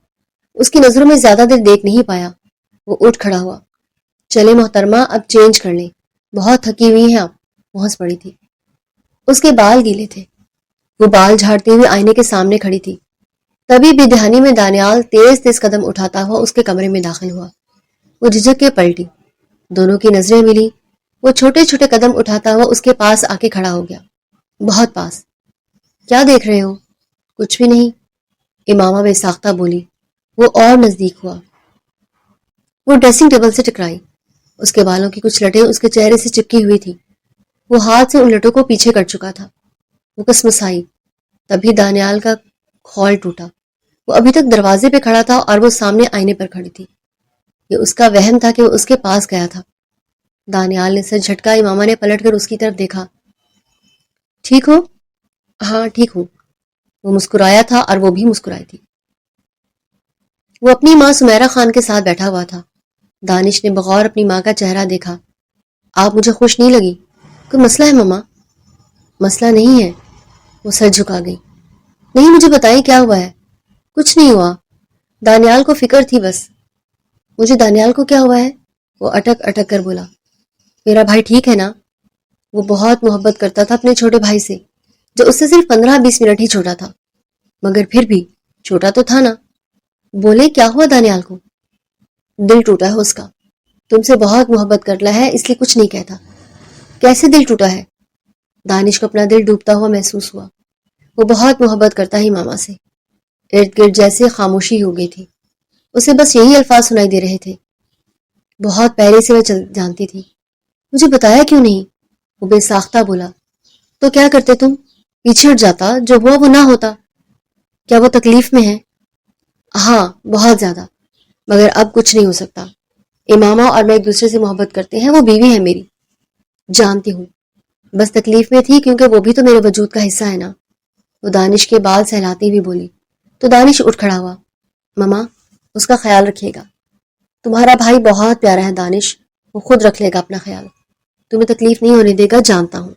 اس کی نظروں میں زیادہ دیر دیکھ نہیں پایا، وہ اٹھ کھڑا ہوا۔ چلے محترمہ، اب چینج کر لیں، بہت تھکی ہوئی ہیں آپ، وہ ہنس پڑی تھی۔ اس کے بال گیلے تھے، وہ بال جھاڑتے ہوئے آئینے کے سامنے کھڑی تھی۔ تبھی بے دہانی میں دانیال تیز تیز قدم اٹھاتا ہوا اس کے کمرے میں داخل ہوا۔ وہ جھجک کے پلٹی، دونوں کی نظریں ملی۔ وہ چھوٹے چھوٹے قدم اٹھاتا ہوا اس کے پاس آ کے کھڑا ہو گیا، بہت پاس۔ کیا دیکھ رہے ہو؟ کچھ بھی نہیں، امامہ بے ساختہ بولی۔ وہ اور نزدیک ہوا، وہ ڈریسنگ ٹیبل سے ٹکرائی، اس کے بالوں کی کچھ لٹیں اس کے چہرے سے چپکی ہوئی تھی۔ وہ ہاتھ سے ان لٹوں کو پیچھے کر چکا تھا۔ وہ کسمسائی، تبھی دانیال کا خول ٹوٹا۔ وہ ابھی تک دروازے پہ کھڑا تھا اور وہ سامنے آئینے پر کھڑی تھی۔ یہ اس کا وہم تھا کہ وہ اس کے پاس گیا تھا۔ دانیال نے سر جھٹکا۔ امامہ نے پلٹ کر اس کی طرف دیکھا۔ ٹھیک ہو؟ ہاں ٹھیک ہوں۔ وہ مسکرایا تھا اور وہ بھی مسکرائی تھی۔ وہ اپنی ماں سمیرہ خان کے ساتھ بیٹھا ہوا تھا۔ دانش نے بغور اپنی ماں کا چہرہ دیکھا۔ آپ مجھے خوش نہیں لگی؟ کوئی مسئلہ ہے ماما؟ مسئلہ نہیں ہے، وہ سر جھکا گئی۔ نہیں، مجھے بتائیں کیا ہوا ہے؟ کچھ نہیں ہوا، دانیال کو فکر تھی بس۔ مجھے دانیال کو کیا ہوا ہے؟ وہ اٹک اٹک کر بولا۔ میرا بھائی ٹھیک ہے نا؟ وہ بہت محبت کرتا تھا اپنے چھوٹے بھائی سے، جو اس سے صرف 15-20 منٹ ہی چھوٹا تھا، مگر پھر بھی چھوٹا تو تھا نا۔ بولے کیا ہوا دانیال کو؟ دل ٹوٹا ہے اس کا، تم سے بہت محبت کرتا ہے اس لیے کچھ نہیں کہتا۔ کیسے دل ٹوٹا ہے؟ دانش کو اپنا دل ڈوبتا ہوا محسوس ہوا۔ وہ بہت محبت کرتا ہے ماما سے۔ ارد گرد جیسے خاموشی ہو گئی تھی، اسے بس یہی الفاظ سنائی دے رہے تھے۔ بہت پہلے سے وہ جانتی تھی۔ مجھے بتایا کیوں نہیں؟ وہ بے ساختہ بولا۔ تو کیا کرتے تم؟ پیچھے ہٹ جاتا، جو ہوا وہ نہ ہوتا۔ کیا وہ تکلیف میں ہے؟ ہاں بہت زیادہ، مگر اب کچھ نہیں ہو سکتا۔ امامہ اور میں ایک دوسرے سے محبت کرتے ہیں، وہ بیوی ہے میری۔ جانتی ہوں، بس تکلیف میں تھی کیونکہ وہ بھی تو میرے وجود کا حصہ ہے نا۔ وہ دانش کے بال سہلاتی ہوئی بولی۔ تو دانش اٹھ کھڑا ہوا۔ ماما، اس کا خیال رکھیے گا، تمہارا بھائی بہت پیارا ہے دانش، وہ خود رکھ لے گا اپنا خیال، تمہیں تکلیف نہیں ہونے دے گا، جانتا ہوں۔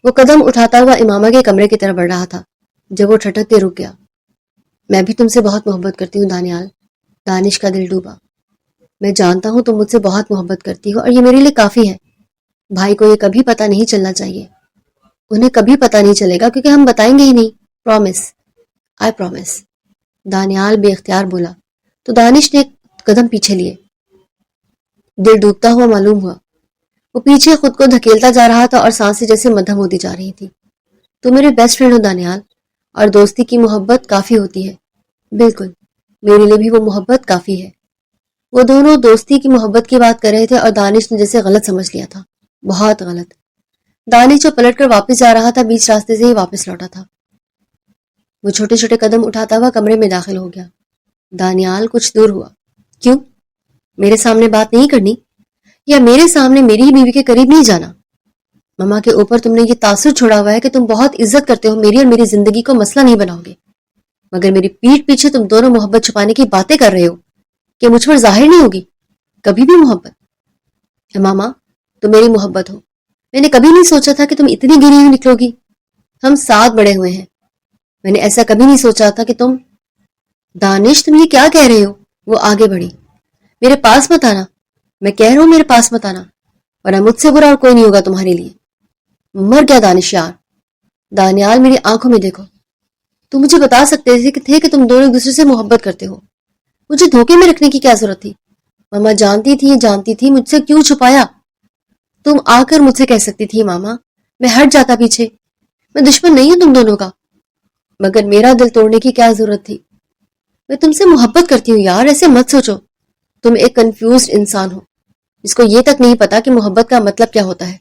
وہ قدم اٹھاتا ہوا امامہ کے کمرے کی طرف بڑھ رہا تھا جب وہ ٹھٹک کے رک گیا۔ میں بھی تم سے بہت محبت کرتی ہوں دانیال۔ دانش کا دل ڈوبا۔ میں جانتا ہوں تم مجھ سے بہت محبت کرتی ہو اور یہ میرے لیے کافی ہے۔ بھائی کو یہ کبھی پتہ نہیں چلنا چاہیے، انہیں کبھی پتہ نہیں چلے گا کیونکہ ہم بتائیں گے ہی نہیں۔ پرومس، آئی پرومس، دانیال بے اختیار بولا۔ تو دانش نے ایک قدم پیچھے لیے۔ دل ڈوبتا ہوا معلوم ہوا۔ وہ پیچھے خود کو دھکیلتا جا رہا تھا اور سانسیں جیسے مدھم ہوتی جا رہی تھی۔ تو میرے بیسٹ فرینڈ ہو دانیال، اور دوستی کی محبت کافی ہوتی ہے۔ بالکل، میرے لیے بھی وہ محبت کافی ہے۔ وہ دونوں دوستی کی محبت کی بات کر رہے تھے اور دانش نے جیسے غلط سمجھ لیا تھا، بہت غلط۔ دانش جو پلٹ کر واپس جا رہا تھا بیچ راستے سے ہی واپس لوٹا تھا۔ وہ چھوٹے چھوٹے قدم اٹھاتا ہوا کمرے میں داخل ہو گیا۔ دانیال کچھ دور ہوا۔ کیوں؟ میرے سامنے بات نہیں کرنی؟ یا میرے سامنے میری ہی بیوی کے قریب نہیں جانا؟ ماما کے اوپر تم نے یہ تاثر چھوڑا ہوا ہے کہ تم بہت عزت کرتے ہو میری اور میری زندگی کو مسئلہ نہیں بناؤ گے، مگر میری پیٹھ پیچھے تم دونوں محبت چھپانے کی باتیں کر رہے ہو کہ مجھ پر ظاہر نہیں ہوگی کبھی بھی محبت۔ ماما، تم میری محبت ہو، میں نے کبھی نہیں سوچا تھا کہ تم اتنی گری ہوئی نکلو گی۔ ہم ساتھ بڑے ہوئے ہیں، میں نے ایسا کبھی نہیں سوچا تھا کہ تم… دانش تم یہ کیا کہہ رہے ہو؟ وہ آگے بڑھی۔ میرے پاس مت آنا، میں کہہ رہا ہوں میرے پاس مت آنا، ورنہ مجھ سے برا اور کوئی نہیں ہوگا تمہارے لیے۔ مر گیا دانش یار۔ دانیال میری آنکھوں میں دیکھو، تم مجھے بتا سکتے تھے کہ تم دونوں ایک دوسرے سے محبت کرتے ہو، مجھے دھوکے میں رکھنے کی کیا ضرورت تھی؟ ماما جانتی تھی، مجھ سے کیوں چھپایا؟ تم آ کر مجھ سے کہہ سکتی تھی ماما، میں ہٹ جاتا پیچھے، میں دشمن نہیں ہوں تم دونوں کا، مگر میرا دل توڑنے کی کیا ضرورت تھی؟ میں تم سے محبت کرتی ہوں یار، ایسے مت سوچو۔ تم ایک کنفیوزڈ انسان ہو جس کو یہ تک نہیں پتا کہ محبت کا مطلب کیا ہوتا ہے،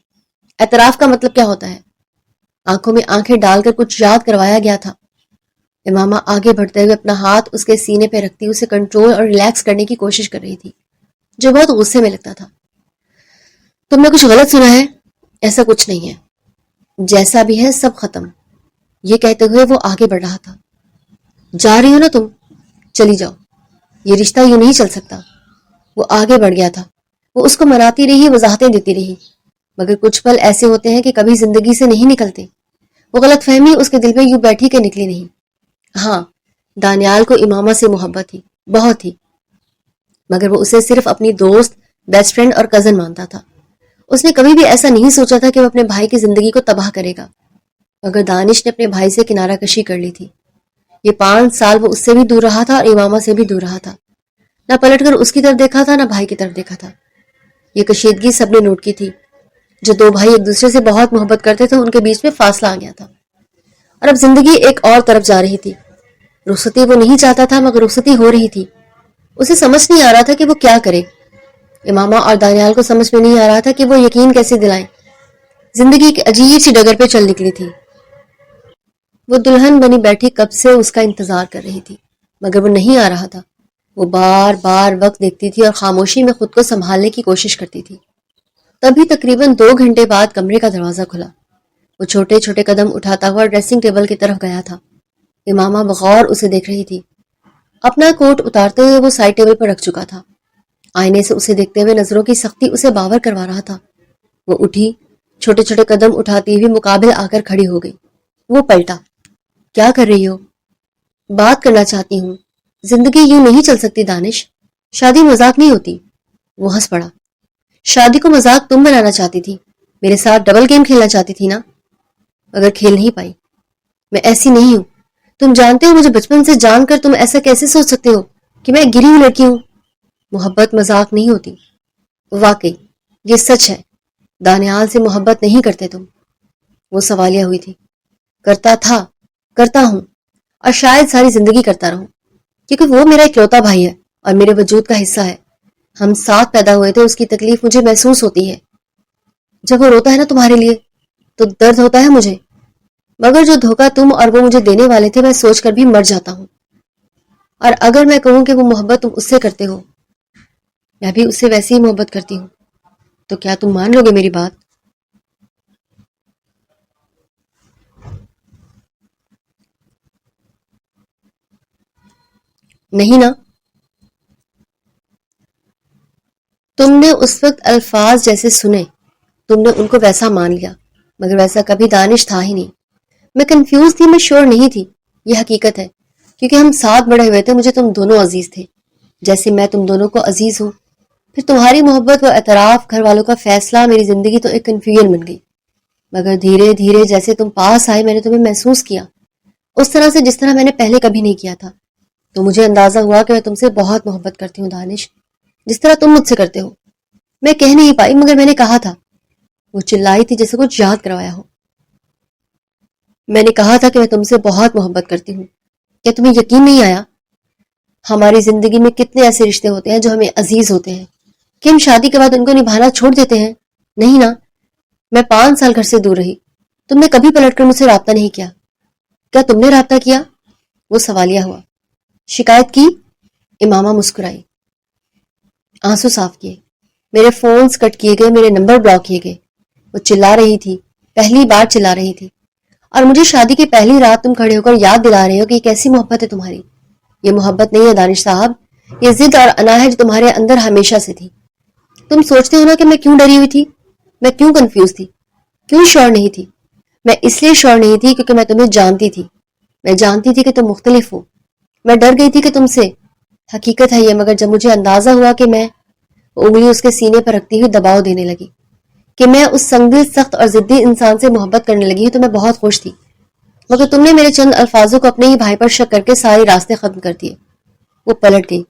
اعتراف کا مطلب کیا ہوتا ہے۔ آنکھوں میں آنکھیں ڈال کر کچھ یاد کروایا گیا تھا۔ امامہ آگے بڑھتے ہوئے اپنا ہاتھ اس کے سینے پہ رکھتی اسے کنٹرول اور ریلیکس کرنے کی کوشش کر رہی تھی، جو بہت غصے میں لگتا تھا۔ تم نے کچھ غلط سنا ہے، ایسا کچھ نہیں ہے، جیسا بھی ہے سب ختم۔ یہ کہتے ہوئے وہ آگے بڑھ رہا تھا۔ جا رہی ہو نا تم، چلی جاؤ، یہ رشتہ یوں نہیں چل سکتا۔ وہ آگے بڑھ گیا تھا۔ وہ اس کو مناتی رہی، وضاحتیں دیتی رہی، مگر کچھ پل ایسے ہوتے ہیں کہ کبھی زندگی سے نہیں نکلتے۔ وہ غلط فہمی اس کے دل میں یوں بیٹھی کہ نکلی نہیں۔ ہاں، دانیال کو امامہ سے محبت تھی، بہت ہی، مگر وہ اسے صرف اپنی دوست، بیسٹ فرینڈ اور کزن مانتا تھا۔ اس نے کبھی بھی ایسا نہیں سوچا تھا کہ وہ اپنے بھائی کی زندگی کو تباہ کرے گا، مگر دانش نے اپنے بھائی سے کنارہ کشی کر لی تھی۔ یہ 5 سال وہ اس سے بھی دور رہا تھا اور امامہ سے بھی دور رہا تھا، نہ پلٹ کر اس کی طرف دیکھا تھا نہ بھائی کی طرف دیکھا تھا۔ یہ کشیدگی سب نے نوٹ کی تھی۔ جو دو بھائی ایک دوسرے سے بہت محبت کرتے تھے ان کے بیچ میں فاصلہ آ گیا تھا، اور اب زندگی ایک اور طرف جا رہی تھی۔ رخصتی وہ نہیں چاہتا تھا مگر رخصتی ہو رہی تھی۔ اسے سمجھ نہیں آ رہا تھا کہ وہ کیا کرے۔ امامہ اور دانیال کو سمجھ میں نہیں آ رہا تھا کہ وہ یقین کیسے دلائیں۔ زندگی ایک عجیب سی ڈگر پہ چل نکلی تھی۔ وہ دلہن بنی بیٹھی کب سے اس کا انتظار کر رہی تھی، مگر وہ نہیں آ رہا تھا۔ وہ بار بار وقت دیکھتی تھی اور خاموشی میں خود کو سنبھالنے کی کوشش کرتی تھی۔ تبھی تقریباً 2 گھنٹے بعد کمرے کا دروازہ کھلا۔ وہ چھوٹے چھوٹے قدم اٹھاتا ہوا ڈریسنگ ٹیبل کی طرف گیا تھا۔ امامہ بغور اسے دیکھ رہی تھی۔ اپنا کوٹ اتارتے ہوئے وہ سائڈ ٹیبل پر رکھ چکا تھا۔ آئینے سے اسے دیکھتے ہوئے نظروں کی سختی اسے باور کروا رہا تھا۔ وہ اٹھی، چھوٹے چھوٹے قدم اٹھاتی ہوئی مقابل آ کر کھڑی ہو گئی۔ وہ پلٹا۔ کیا کر رہی ہو؟ بات کرنا چاہتی ہوں۔ زندگی یوں نہیں چل سکتی دانش، شادی مذاق نہیں ہوتی۔ وہ ہنس پڑا۔ شادی کو مذاق تم بنانا چاہتی تھی، میرے ساتھ ڈبل گیم کھیلنا چاہتی تھی نا، مگر کھیل نہیں پائی۔ میں ایسی نہیں ہوں، تم جانتے ہو مجھے بچپن سے جان کر تم ایسا کیسے سوچ سکتے ہو کہ میں گری ہوئی لڑکی ہوں۔ محبت مذاق نہیں ہوتی۔ واقعی یہ سچ ہے، دانیال سے محبت نہیں کرتے تم۔ وہ سوالیہ ہوئی تھی۔ کرتا تھا، کرتا ہوں، اور شاید ساری زندگی کرتا رہوں، کیونکہ وہ میرا اکلوتا بھائی ہے اور میرے وجود کا حصہ ہے۔ ہم ساتھ پیدا ہوئے تھے، اس کی تکلیف مجھے محسوس ہوتی ہے۔ جب وہ روتا ہے نا تمہارے لیے تو درد ہوتا ہے مجھے، مگر جو دھوکہ تم اور وہ مجھے دینے والے تھے میں سوچ کر بھی مر جاتا ہوں۔ اور اگر میں کہوں کہ وہ محبت تم اس سے کرتے ہو، میں بھی اس سے ویسی ہی محبت کرتی ہوں، تو کیا تم مان لو گے میری بات؟ نہیں نا؟ تم نے اس وقت الفاظ جیسے سنے، تم نے ان کو ویسا مان لیا، مگر ویسا کبھی دانش تھا ہی نہیں۔ میں کنفیوز تھی، میں شور نہیں تھی، یہ حقیقت ہے، کیونکہ ہم ساتھ بڑے ہوئے تھے۔ مجھے تم دونوں عزیز تھے، جیسے میں تم دونوں کو عزیز ہوں۔ پھر تمہاری محبت و اعتراف، گھر والوں کا فیصلہ، میری زندگی تو ایک کنفیوژن بن گئی۔ مگر دھیرے دھیرے جیسے تم پاس آئے میں نے تمہیں محسوس کیا، اس طرح سے جس طرح میں نے پہلے کبھی نہیں کیا تھا۔ تو مجھے اندازہ ہوا کہ میں تم سے بہت محبت کرتی ہوں دانش، جس طرح تم مجھ سے کرتے ہو۔ میں کہہ نہیں پائی مگر میں نے کہا تھا۔ وہ چلائی تھی جیسے کچھ یاد کروایا ہو۔ میں نے کہا تھا کہ میں تم سے بہت محبت کرتی ہوں۔ کیا تمہیں یقین نہیں آیا؟ ہماری زندگی میں کتنے ایسے رشتے ہوتے ہیں جو ہمیں عزیز ہوتے ہیں کہ ہم شادی کے بعد ان کو نبھانا چھوڑ دیتے ہیں؟ نہیں نا؟ میں 5 سال گھر سے دور رہی، تم نے کبھی پلٹ کر مجھ سے رابطہ نہیں کیا۔ کیا تم نے رابطہ کیا؟ وہ سوالیہ ہوا۔ شکایت کی؟ امامہ مسکرائی، آنسو صاف کیے۔ میرے فونز کٹ کیے گئے، میرے نمبر بلاک کیے گئے۔ وہ چلا رہی تھی، پہلی بار چلا رہی تھی، اور مجھے شادی کی پہلی رات تم کھڑے ہو کر یاد دلا رہے ہو کہ یہ کیسی محبت ہے تمہاری۔ یہ محبت نہیں ہے دانش صاحب، یہ ضد اور انا ہے جو تمہارے اندر ہمیشہ سے تھی۔ تم سوچتے ہو نا کہ میں کیوں ڈری ہوئی تھی، میں کیوں کنفیوز تھی، کیوں شور نہیں تھی؟ میں اس لیے شور نہیں تھی کیونکہ میں تمہیں جانتی تھی، میں جانتی تھی کہ تم مختلف ہو۔ میں ڈر گئی تھی کہ تم سے، حقیقت ہے یہ، مگر جب مجھے اندازہ ہوا کہ میں، انگلی اس کے سینے پر رکھتی ہوئی دباؤ دینے لگی، کہ میں اس سنگدل، سخت اور ضدی انسان سے محبت کرنے لگی ہوں، تو میں بہت خوش تھی۔ مگر تم نے میرے چند الفاظوں کو اپنے ہی بھائی پر شک کر کے سارے راستے ختم کر دیے۔ وہ پلٹ گئی،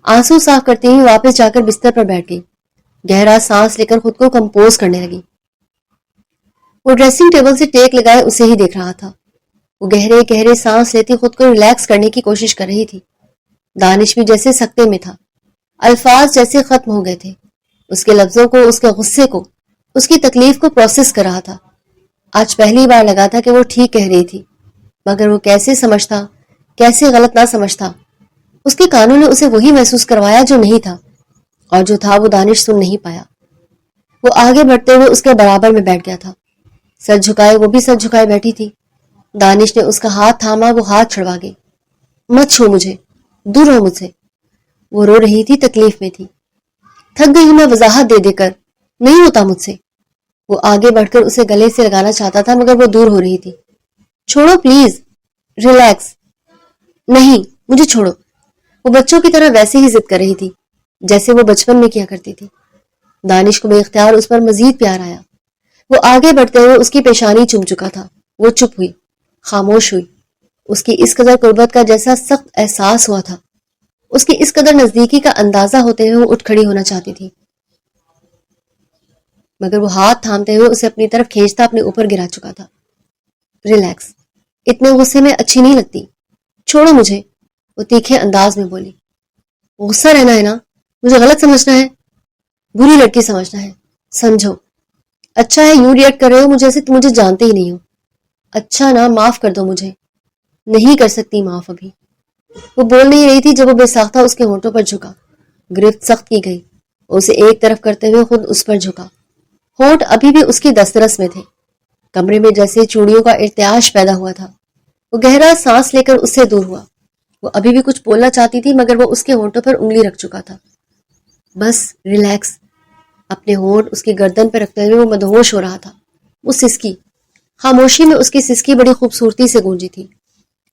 آنسو صاف کرتی ہوئی واپس جا کر بستر پر بیٹھ گئی، گہرا سانس لے کر خود کو کمپوز کرنے لگی۔ وہ ڈریسنگ ٹیبل سے ٹیک لگائے اسے ہی دیکھ رہا تھا۔ وہ گہرے گہرے سانس لیتی خود کو ریلیکس کرنے کی کوشش کر رہی تھی۔ دانش بھی جیسے سکتے میں تھا، الفاظ جیسے ختم ہو گئے تھے۔ اس کے لفظوں کو، اس کے غصے کو، اس کی تکلیف کو پروسیس کر رہا تھا۔ آج پہلی بار لگا تھا کہ وہ ٹھیک کہہ رہی تھی، مگر وہ کیسے سمجھتا، کیسے غلط نہ سمجھتا۔ اس کے کانوں نے اسے وہی محسوس کروایا جو نہیں تھا، اور جو تھا وہ دانش سن نہیں پایا۔ وہ آگے بڑھتے ہوئے اس کے برابر میں بیٹھ گیا تھا، سر جھکائے وہ بھی سر جھکائے بیٹھی تھی۔ دانش نے اس کا ہاتھ تھاما، وہ ہاتھ چھڑوا گئی۔ مت چھو مجھے، دور رہو مجھ سے۔ وہ رو رہی تھی، تکلیف میں تھی۔ تھک گئی ہوں میں وضاحت دے دے کر، نہیں ہوتا مجھ سے۔ وہ آگے بڑھ کر اسے گلے سے لگانا چاہتا تھا مگر وہ دور ہو رہی تھی۔ چھوڑو پلیز، ریلیکس۔ نہیں، مجھے چھوڑو۔ وہ بچوں کی طرح ویسے ہی ضد کر رہی تھی جیسے وہ بچپن میں کیا کرتی تھی۔ دانش کو بے اختیار اس پر مزید پیار آیا۔ وہ آگے بڑھتے ہوئے اس کی پیشانی چوم چکا تھا۔ وہ چپ ہوئی، خاموش ہوئی۔ اس کی اس قدر قربت کا جیسا سخت احساس ہوا تھا، اس کی اس قدر نزدیکی کا اندازہ ہوتے ہوئے وہ اٹھ کھڑی ہونا چاہتی تھی، مگر وہ ہاتھ تھامتے ہوئے اسے اپنی طرف کھینچتا اپنے اوپر گرا چکا تھا۔ ریلیکس، اتنے غصے میں اچھی نہیں لگتی، چھوڑو مجھے، وہ تیکھے انداز میں بولی۔ غصہ رہنا ہے نا؟ مجھے غلط سمجھنا ہے، بری لڑکی سمجھنا ہے، سمجھو۔ اچھا ہے یوں ریئیکٹ کر رہے ہو مجھے سے تم مجھے جانتے ہی نہیں ہو۔ اچھا نا، معاف کر دو مجھے۔ نہیں کر سکتی معاف ابھی۔ وہ بول نہیں رہی تھی جب وہ بے ساختہ اس کے ہونٹوں پر جھکا۔ گرفت سخت کی گئی، اسے ایک طرف کرتے ہوئے خود اس پر جھکا۔ ہونٹ ابھی بھی اس کی دسترس میں تھے، کمرے میں جیسے چوڑیوں کا ارتعاش پیدا ہوا تھا۔ وہ گہرا سانس لے کر اس سے دور ہوا۔ وہ ابھی بھی کچھ بولنا چاہتی تھی مگر وہ اس کے ہونٹوں پر انگلی رکھ چکا تھا۔ بس ریلیکس۔ اپنے ہونٹ اس کی گردن پر رکھتے ہوئے وہ مدہوش ہو رہا تھا۔ وہ سسکی، خاموشی میں اس کی سسکی بڑی خوبصورتی سے گونجی تھی۔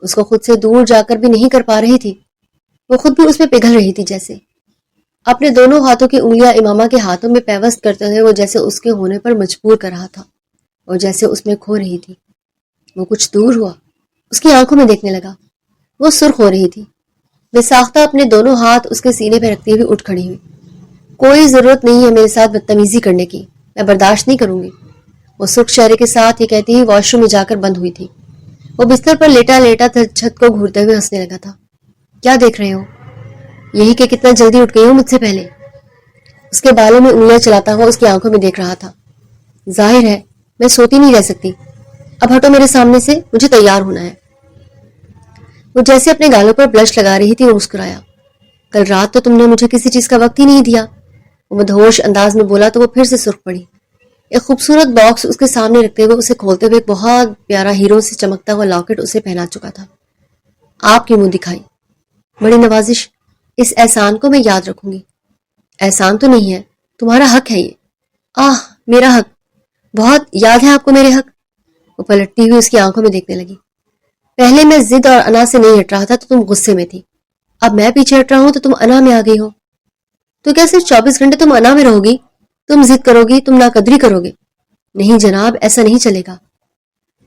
اس کو خود سے دور جا کر بھی نہیں کر پا رہی تھی، وہ خود بھی اس میں پگھل رہی تھی جیسے۔ اپنے دونوں ہاتھوں کی انگلیاں امامہ کے ہاتھوں میں پیوست کرتے ہوئے وہ جیسے اس کے ہونے پر مجبور کر رہا تھا اور جیسے اس میں کھو رہی تھی۔ وہ کچھ دور ہوا، اس کی آنکھوں میں دیکھنے لگا۔ وہ سرخ ہو رہی تھی۔ بے ساختہ اپنے دونوں ہاتھ اس کے سینے پہ رکھتے ہوئے اٹھ کھڑی ہوئی۔ کوئی ضرورت نہیں ہے میرے ساتھ بدتمیزی کرنے کی، میں برداشت نہیں کروں گی۔ وہ سرخ چہرے کے ساتھ یہ کہتی ہی واش روم میں جا کر بند ہوئی تھی۔ وہ بستر پر لیٹا لیٹا چھت کو گھورتے ہوئے ہنسنے لگا تھا۔ کیا دیکھ رہے ہو؟ یہی کہ کتنا جلدی اٹھ گئی ہو مجھ سے پہلے۔ اس کے بالوں میں انگلیاں چلاتا ہوا اس کی آنکھوں میں دیکھ رہا تھا۔ ظاہر ہے میں سوتی نہیں رہ سکتی، اب ہٹو میرے سامنے سے، مجھے تیار ہونا ہے۔ وہ جیسے اپنے گالوں پر بلش لگا رہی تھی اور مسکرایا۔ کل رات تو تم نے مجھے کسی چیز کا وقت ہی نہیں دیا، وہ مدہوش انداز میں بولا تو وہ پھر سے سرخ پڑی۔ ایک خوبصورت باکس اس کے سامنے رکھتے ہوئے اسے کھولتے ہوئے ایک بہت پیارا ہیرو سے چمکتا ہوا لاکٹ اسے پہنا چکا تھا۔ آپ کی منہ دکھائی، بڑی نوازش، اس احسان کو میں یاد رکھوں گی۔ احسان تو نہیں ہے، تمہارا حق ہے یہ۔ آہ میرا حق، بہت یاد ہے آپ کو میرے حق؟ وہ پلٹتی ہوئی اس کی آنکھوں میں دیکھنے لگی۔ پہلے میں ضد اور انا سے نہیں ہٹ رہا تھا تو تم غصے میں تھی، اب میں پیچھے ہٹ رہا ہوں تو تم انا میں آ گئی ہو۔ تو کیا صرف 24 گھنٹے تم انا میں رہو گی؟ تم ضد کرو گی، تم ناقدری کرو گے؟ نہیں جناب، ایسا نہیں چلے گا۔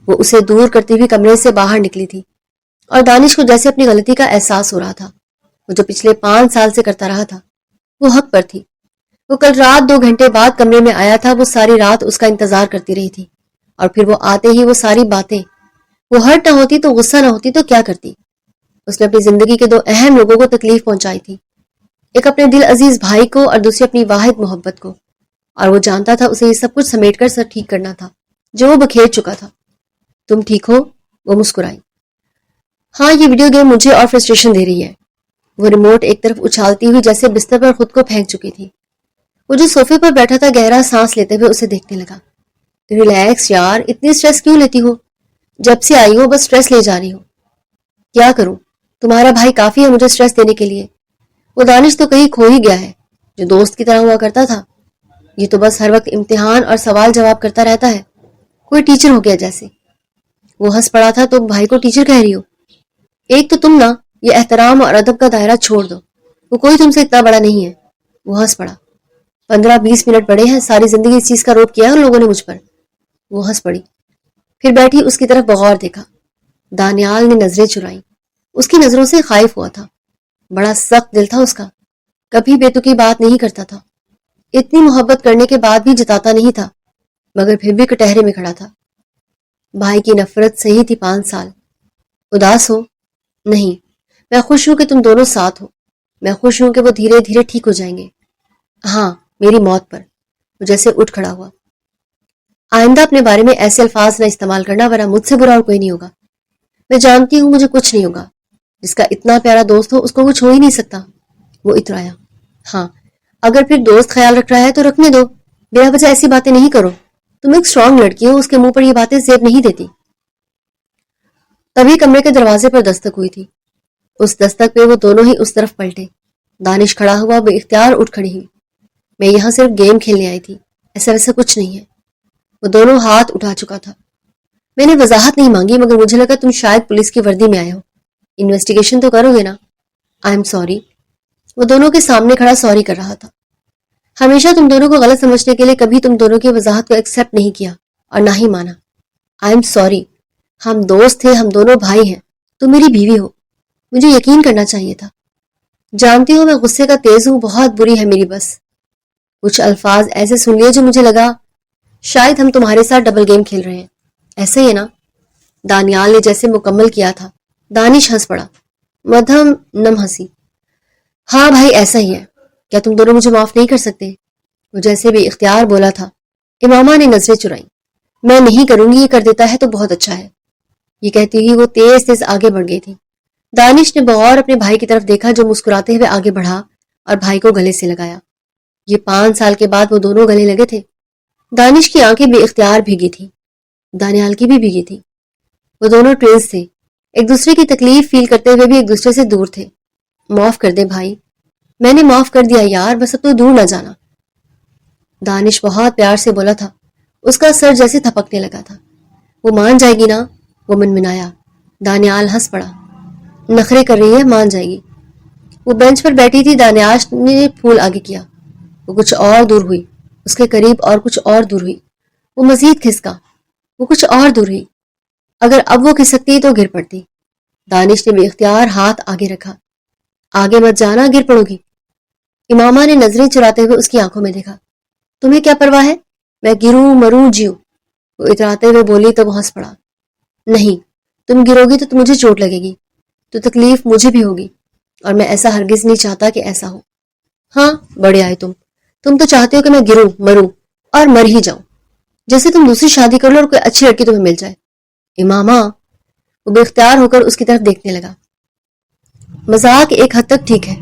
وہ اسے دور کرتی ہوئی کمرے سے باہر نکلی تھی اور دانش کو جیسے اپنی غلطی کا احساس ہو رہا تھا۔ وہ جو پچھلے 5 سال سے کرتا رہا تھا، وہ حق پر تھی۔ وہ کل رات 2 گھنٹے بعد کمرے میں آیا تھا، وہ ساری رات اس کا انتظار کرتی رہی تھی، اور پھر وہ آتے ہی وہ ساری باتیں، وہ ہرٹ نہ ہوتی تو غصہ نہ ہوتی تو کیا کرتی؟ اس نے اپنی زندگی کے 2 اہم لوگوں کو تکلیف پہنچائی تھی، ایک اپنے دل عزیز بھائی کو اور دوسری اپنی واحد محبت کو، اور وہ جانتا تھا اسے یہ سب کچھ سمیٹ کر سب ٹھیک کرنا تھا جو وہ بکھیر چکا تھا۔ تم ٹھیک ہو؟ وہ مسکرائی۔ ہاں، یہ ویڈیو گیم مجھے اور فرسٹریشن دے رہی ہے۔ وہ ریموٹ ایک طرف اچھالتی ہوئی جیسے بستر پر خود کو پھینک چکی تھی۔ وہ جو صوفے پر بیٹھا تھا گہرا سانس لیتے ہوئے اسے دیکھنے لگا۔ ریلیکس یار، اتنی سٹریس کیوں لیتی ہو؟ جب سے آئی ہو بس سٹریس لے جا رہی ہو۔ کیا کروں، تمہارا بھائی کافی ہے مجھے سٹریس دینے کے لیے۔ وہ دانش تو کہیں کھو ہی گیا ہے جو دوست کی طرح ہوا کرتا تھا، یہ تو بس ہر وقت امتحان اور سوال جواب کرتا رہتا ہے، کوئی ٹیچر ہو گیا جیسے۔ وہ ہنس پڑا تھا۔ تم بھائی کو ٹیچر کہہ رہی ہو؟ ایک تو تم نا، یہ احترام اور ادب کا دائرہ چھوڑ دو، وہ کوئی تم سے اتنا بڑا نہیں ہے۔ وہ ہنس پڑا۔ 15-20 منٹ بڑے ہیں، ساری زندگی اس چیز کا روپ کیا ہے ان لوگوں نے مجھ پر۔ وہ ہنس پڑی، پھر بیٹھی اس کی طرف بغور دیکھا۔ دانیال نے نظریں چرائیں، اس کی نظروں سے خائف ہوا تھا۔ بڑا سخت دل تھا اس کا، کبھی بیتکی بات نہیں کرتا تھا، اتنی محبت کرنے کے بعد بھی جتاتا نہیں تھا، مگر پھر بھی کٹہرے میں کھڑا تھا۔ بھائی کی نفرت سہی تھی 5 سال۔ اداس ہو؟ نہیں، میں خوش ہوں کہ تم دونوں ساتھ ہو، میں خوش ہوں کہ وہ دھیرے دھیرے ٹھیک ہو جائیں گے۔ ہاں، میری موت پر۔ وہ جیسے اٹھ کھڑا ہوا۔ آئندہ اپنے بارے میں ایسے الفاظ نہ استعمال کرنا ورنہ مجھ سے برا اور کوئی نہیں ہوگا۔ میں جانتی ہوں مجھے کچھ نہیں ہوگا، جس کا اتنا پیارا دوست ہو اس کو کچھ ہو ہی نہیں سکتا۔ وہ اترایا۔ ہاں، اگر پھر دوست خیال رکھ رہا ہے تو رکھنے دو، بلا وجہ ایسی باتیں نہیں کرو، تم ایک اسٹرانگ لڑکی ہو، اس کے منہ پر یہ باتیں زیب نہیں دیتی۔ تبھی کمرے کے دروازے پر دستک ہوئی تھی۔ اس دستک پہ وہ دونوں ہی اس طرف پلٹے۔ دانش کھڑا ہوا، بے اختیار اٹھ کھڑی ہوئی۔ میں یہاں صرف گیم کھیلنے آئی تھی، ایسا ویسا کچھ نہیں ہے۔ وہ دونوں ہاتھ اٹھا چکا تھا۔ میں نے وضاحت نہیں مانگی، مگر مجھے لگا تم شاید پولیس کی وردی میں آئے ہو، انویسٹیگیشن تو کرو گے نا؟ I am sorry. وہ دونوں کے سامنے کھڑا سوری کر رہا تھا. ہمیشہ تم دونوں کو غلط سمجھنے کے لیے کبھی تم دونوں کی وضاحت کو ایکسیپٹ نہیں کیا اور نہ ہی مانا. I am sorry. ہم دوست تھے, ہم دونوں بھائی ہیں, تم میری بیوی ہو. مجھے یقین کرنا چاہیے تھا. جانتی ہوں میں غصے کا تیز ہوں, بہت بری ہے میری بس. کچھ الفاظ ایسے سن لیے جو مجھے لگا شاید ہم تمہارے ساتھ ڈبل گیم کھیل رہے ہیں. ایسا ہی ہے نا؟ دانیال نے جیسے مکمل کیا تھا. دانش ہنس پڑا, مدھم نم ہنسی. ہاں بھائی ایسا ہی ہے. کیا تم دونوں مجھے معاف نہیں کر سکتے؟ وہ جیسے بھی اختیار بولا تھا. امامہ نے نظریں چرائیں. میں نہیں کروں گی, یہ کر دیتا ہے تو بہت اچھا ہے. یہ کہتی ہوئی وہ تیز تیز آگے بڑھ گئی تھی. دانش نے بغور اپنے بھائی کی طرف دیکھا جو مسکراتے ہوئے آگے بڑھا اور بھائی کو گلے سے لگایا. یہ 5 سال کے بعد وہ دونوں گلے لگے تھے. دانش کی آنکھیں بے اختیار بھیگی تھی. دانیال کی بھی بھیگی تھی. وہ دونوں ٹوینز تھے, ایک دوسرے کی تکلیف فیل کرتے ہوئے بھی ایک دوسرے سے دور تھے. معاف کر دے بھائی. میں نے معاف کر دیا یار, بس اب تو دور نہ جانا. دانش بہت پیار سے بولا تھا. اس کا سر جیسے تھپکنے لگا تھا. وہ مان جائے گی نا؟ وہ منمنایا. دانیال ہنس پڑا. نخرے کر رہی ہے, مان جائے گی. وہ بینچ پر بیٹھی تھی. دانیال نے پھول آگے کیا. وہ کچھ اور دور ہوئی, اس کے قریب اور کچھ اور دور ہوئی. وہ مزید کھسکا. وہ کچھ اور دور ہوئی. اگر اب وہ کھسکتی تو گر پڑتی. دانش نے بے اختیار ہاتھ آگے رکھا. آگے مت جانا, گر پڑو گی. امامہ نے نظریں چراتے ہوئے اس کی آنکھوں میں دیکھا. تمہیں کیا پرواہ ہے؟ میں گروں مروں جیوں. وہ اتراتے ہوئے بولی تو وہ ہنس پڑا. نہیں, تم گرو گی تو مجھے چوٹ لگے گی, تو تکلیف مجھے بھی ہوگی, اور میں ایسا ہرگز نہیں چاہتا کہ ایسا ہو. ہاں بڑے آئے تم تو چاہتے ہو کہ میں گروں مروں اور مر ہی جاؤں, جیسے تم دوسری شادی کر لو اور کوئی اچھی لڑکی تمہیں مل جائے. امامہ. وہ بے اختیار ہو کر اس کی طرف دیکھنے لگا. مذاق ایک حد تک ٹھیک ہے,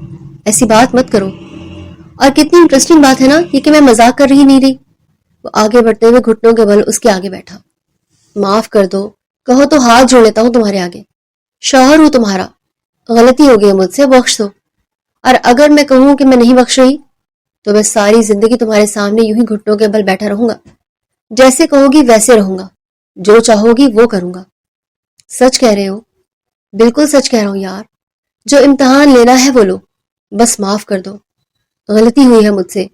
ایسی بات مت کرو. اور کتنی انٹرسٹنگ بات ہے نا یہ کہ میں مذاق کر رہی نہیں رہی. وہ آگے بڑھتے ہوئے گھٹنوں کے بل اس کے آگے بیٹھا. معاف کر دو, کہو تو ہاتھ جوڑ لیتا ہوں تمہارے آگے. شوہر ہوں تمہارا, غلطی ہو گئی مجھ سے, بخش دو. اور اگر میں کہوں کہ میں نہیں بخش رہی تو میں ساری زندگی تمہارے سامنے یوں ہی گھٹنوں کے بل بیٹھا رہوں گا. جیسے کہو گی ویسے رہوں گا, جو چاہو گی وہ کروں گا. سچ کہہ رہے ہو؟ بالکل سچ کہہ رہا ہوں یار. جو امتحان لینا ہے وہ لو, بس معاف کر دو. غلطی ہوئی ہے مجھ سے.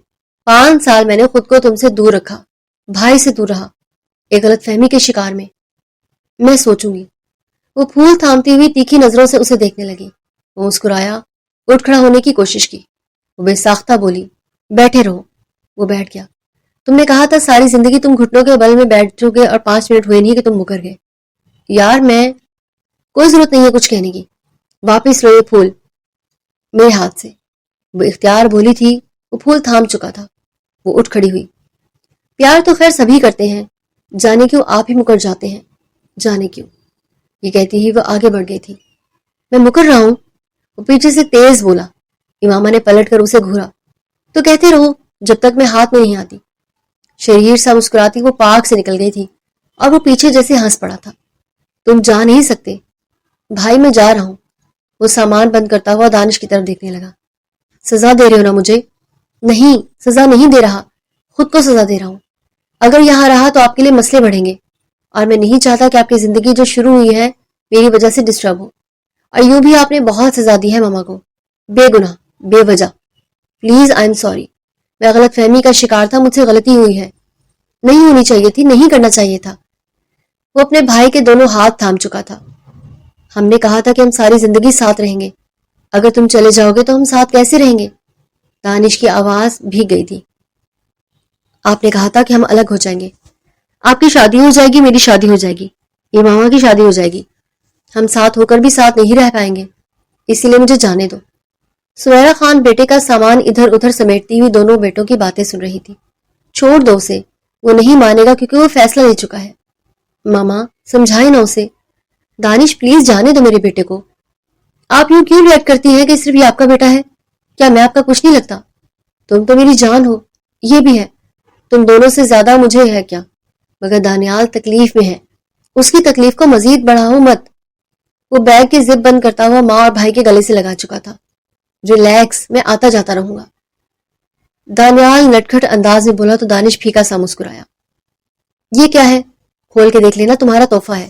5 سال میں نے خود کو تم سے دور رکھا, بھائی سے دور رہا, ایک غلط فہمی کے شکار میں. میں سوچوں گی. وہ پھول تھامتی ہوئی تیکھی نظروں سے اسے دیکھنے لگی. وہ مسکرایا, اٹھ کھڑا ہونے کی کوشش کی. وہ بے ساختہ بولی, بیٹھے رہو. وہ بیٹھ گیا. تم نے کہا تھا ساری زندگی تم گھٹنوں کے بل میں بیٹھو گے اور 5 منٹ ہوئے نہیں کہ تم مکر گئے. یار میں کوئی ضرورت نہیں ہے کچھ کہنے کی. واپس لو یہ پھول میرے ہاتھ سے. وہ اختیار بولی تھی. وہ پھول تھام چکا تھا. وہ اٹھ کھڑی ہوئی. پیار تو خیر سبھی کرتے ہیں, جانے کیوں آپ ہی مکر جاتے ہیں, جانے کیوں. یہ کہتی ہی وہ آگے بڑھ گئی تھی. میں مکر رہا ہوں؟ وہ پیچھے سے تیز بولا. امامہ نے پلٹ کر اسے گھورا. تو کہتے رہو جب تک میں ہاتھ میں نہیں آتی. شریر سا مسکراتی وہ پارک سے نکل گئی تھی اور وہ پیچھے جیسے ہنس پڑا تھا. تم جا نہیں سکتے. بھائی میں جا رہا ہوں. وہ سامان بند کرتا ہوا دانش کی طرف دیکھنے لگا. سزا دے رہے ہو نا مجھے؟ نہیں, سزا نہیں دے رہا, خود کو سزا دے رہا ہوں. اگر یہاں رہا تو آپ کے لیے مسئلے بڑھیں گے, اور میں نہیں چاہتا کہ آپ کی زندگی جو شروع ہوئی ہے میری وجہ سے ڈسٹرب ہو. اور یوں بھی آپ نے بہت سزا دی ہے ماما کو, بے گناہ, بے وجہ. Please I am sorry. میں غلط فہمی کا شکار تھا, مجھ سے غلطی ہوئی ہے. نہیں ہونی چاہیے تھی, نہیں کرنا چاہیے تھا. وہ اپنے بھائی کے دونوں ہاتھ تھام چکا تھا. ہم نے کہا تھا کہ ہم ساری زندگی ساتھ رہیں گے. اگر تم چلے جاؤ گے تو ہم ساتھ کیسے رہیں گے؟ دانش کی آواز بھیگ گئی تھی. آپ نے کہا تھا کہ ہم الگ ہو جائیں گے. آپ کی شادی ہو جائے گی, میری شادی ہو جائے گی, امامہ کی شادی ہو جائے گی. ہم ساتھ ہو کر بھی ساتھ نہیں رہ پائیں گے, اسی لیے مجھے جانے دو. سمیرہ خان بیٹے کا سامان ادھر ادھر سمیٹتی ہوئی دونوں بیٹوں کی باتیں سن رہی تھی. چھوڑ دو اسے, وہ نہیں مانے گا کیونکہ وہ فیصلہ لے چکا ہے. ماما سمجھائیں نا اسے. دانش پلیز جانے دو میرے بیٹے کو. آپ یوں کیوں ریئیکٹ کرتی ہیں کہ صرف یہ آپ کا بیٹا ہے؟ کیا میں آپ کا کچھ نہیں لگتا؟ تم تو میری جان ہو. یہ بھی ہے, تم دونوں سے زیادہ مجھے ہے کیا. مگر دانیال تکلیف میں ہے, اس کی تکلیف کو مزید بڑھاؤ مت. وہ بیگ کی زپ بند کرتا ہوا ماں اور بھائی کے گلے سے لگا چکا تھا. ریلیکس, میں آتا جاتا رہوں گا. دانیال نٹکھٹ انداز میں بولا تو دانش پھیکا سا مسکرایا. یہ کیا ہے؟ کھول کے دیکھ لینا, تمہارا تحفہ ہے.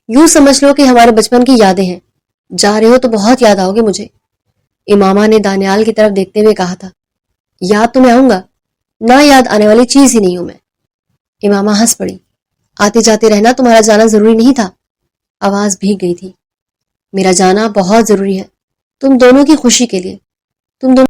یوں سمجھ لو کہ ہمارے بچپن کی یادیں ہیں. جا رہے ہو تو بہت یاد آؤ گے مجھے. امامہ نے دانیال کی طرف دیکھتے ہوئے کہا تھا۔ یاد تو میں آؤں گا، نہ یاد آنے والی چیز ہی نہیں ہوں میں۔ امامہ ہنس پڑی۔ آتے جاتے رہنا تمہارا جانا ضروری نہیں تھا؟ آواز بھیگ گئی تھی۔ میرا جانا بہت ضروری ہے، تم دونوں کی خوشی کے لیے۔ تم دونوں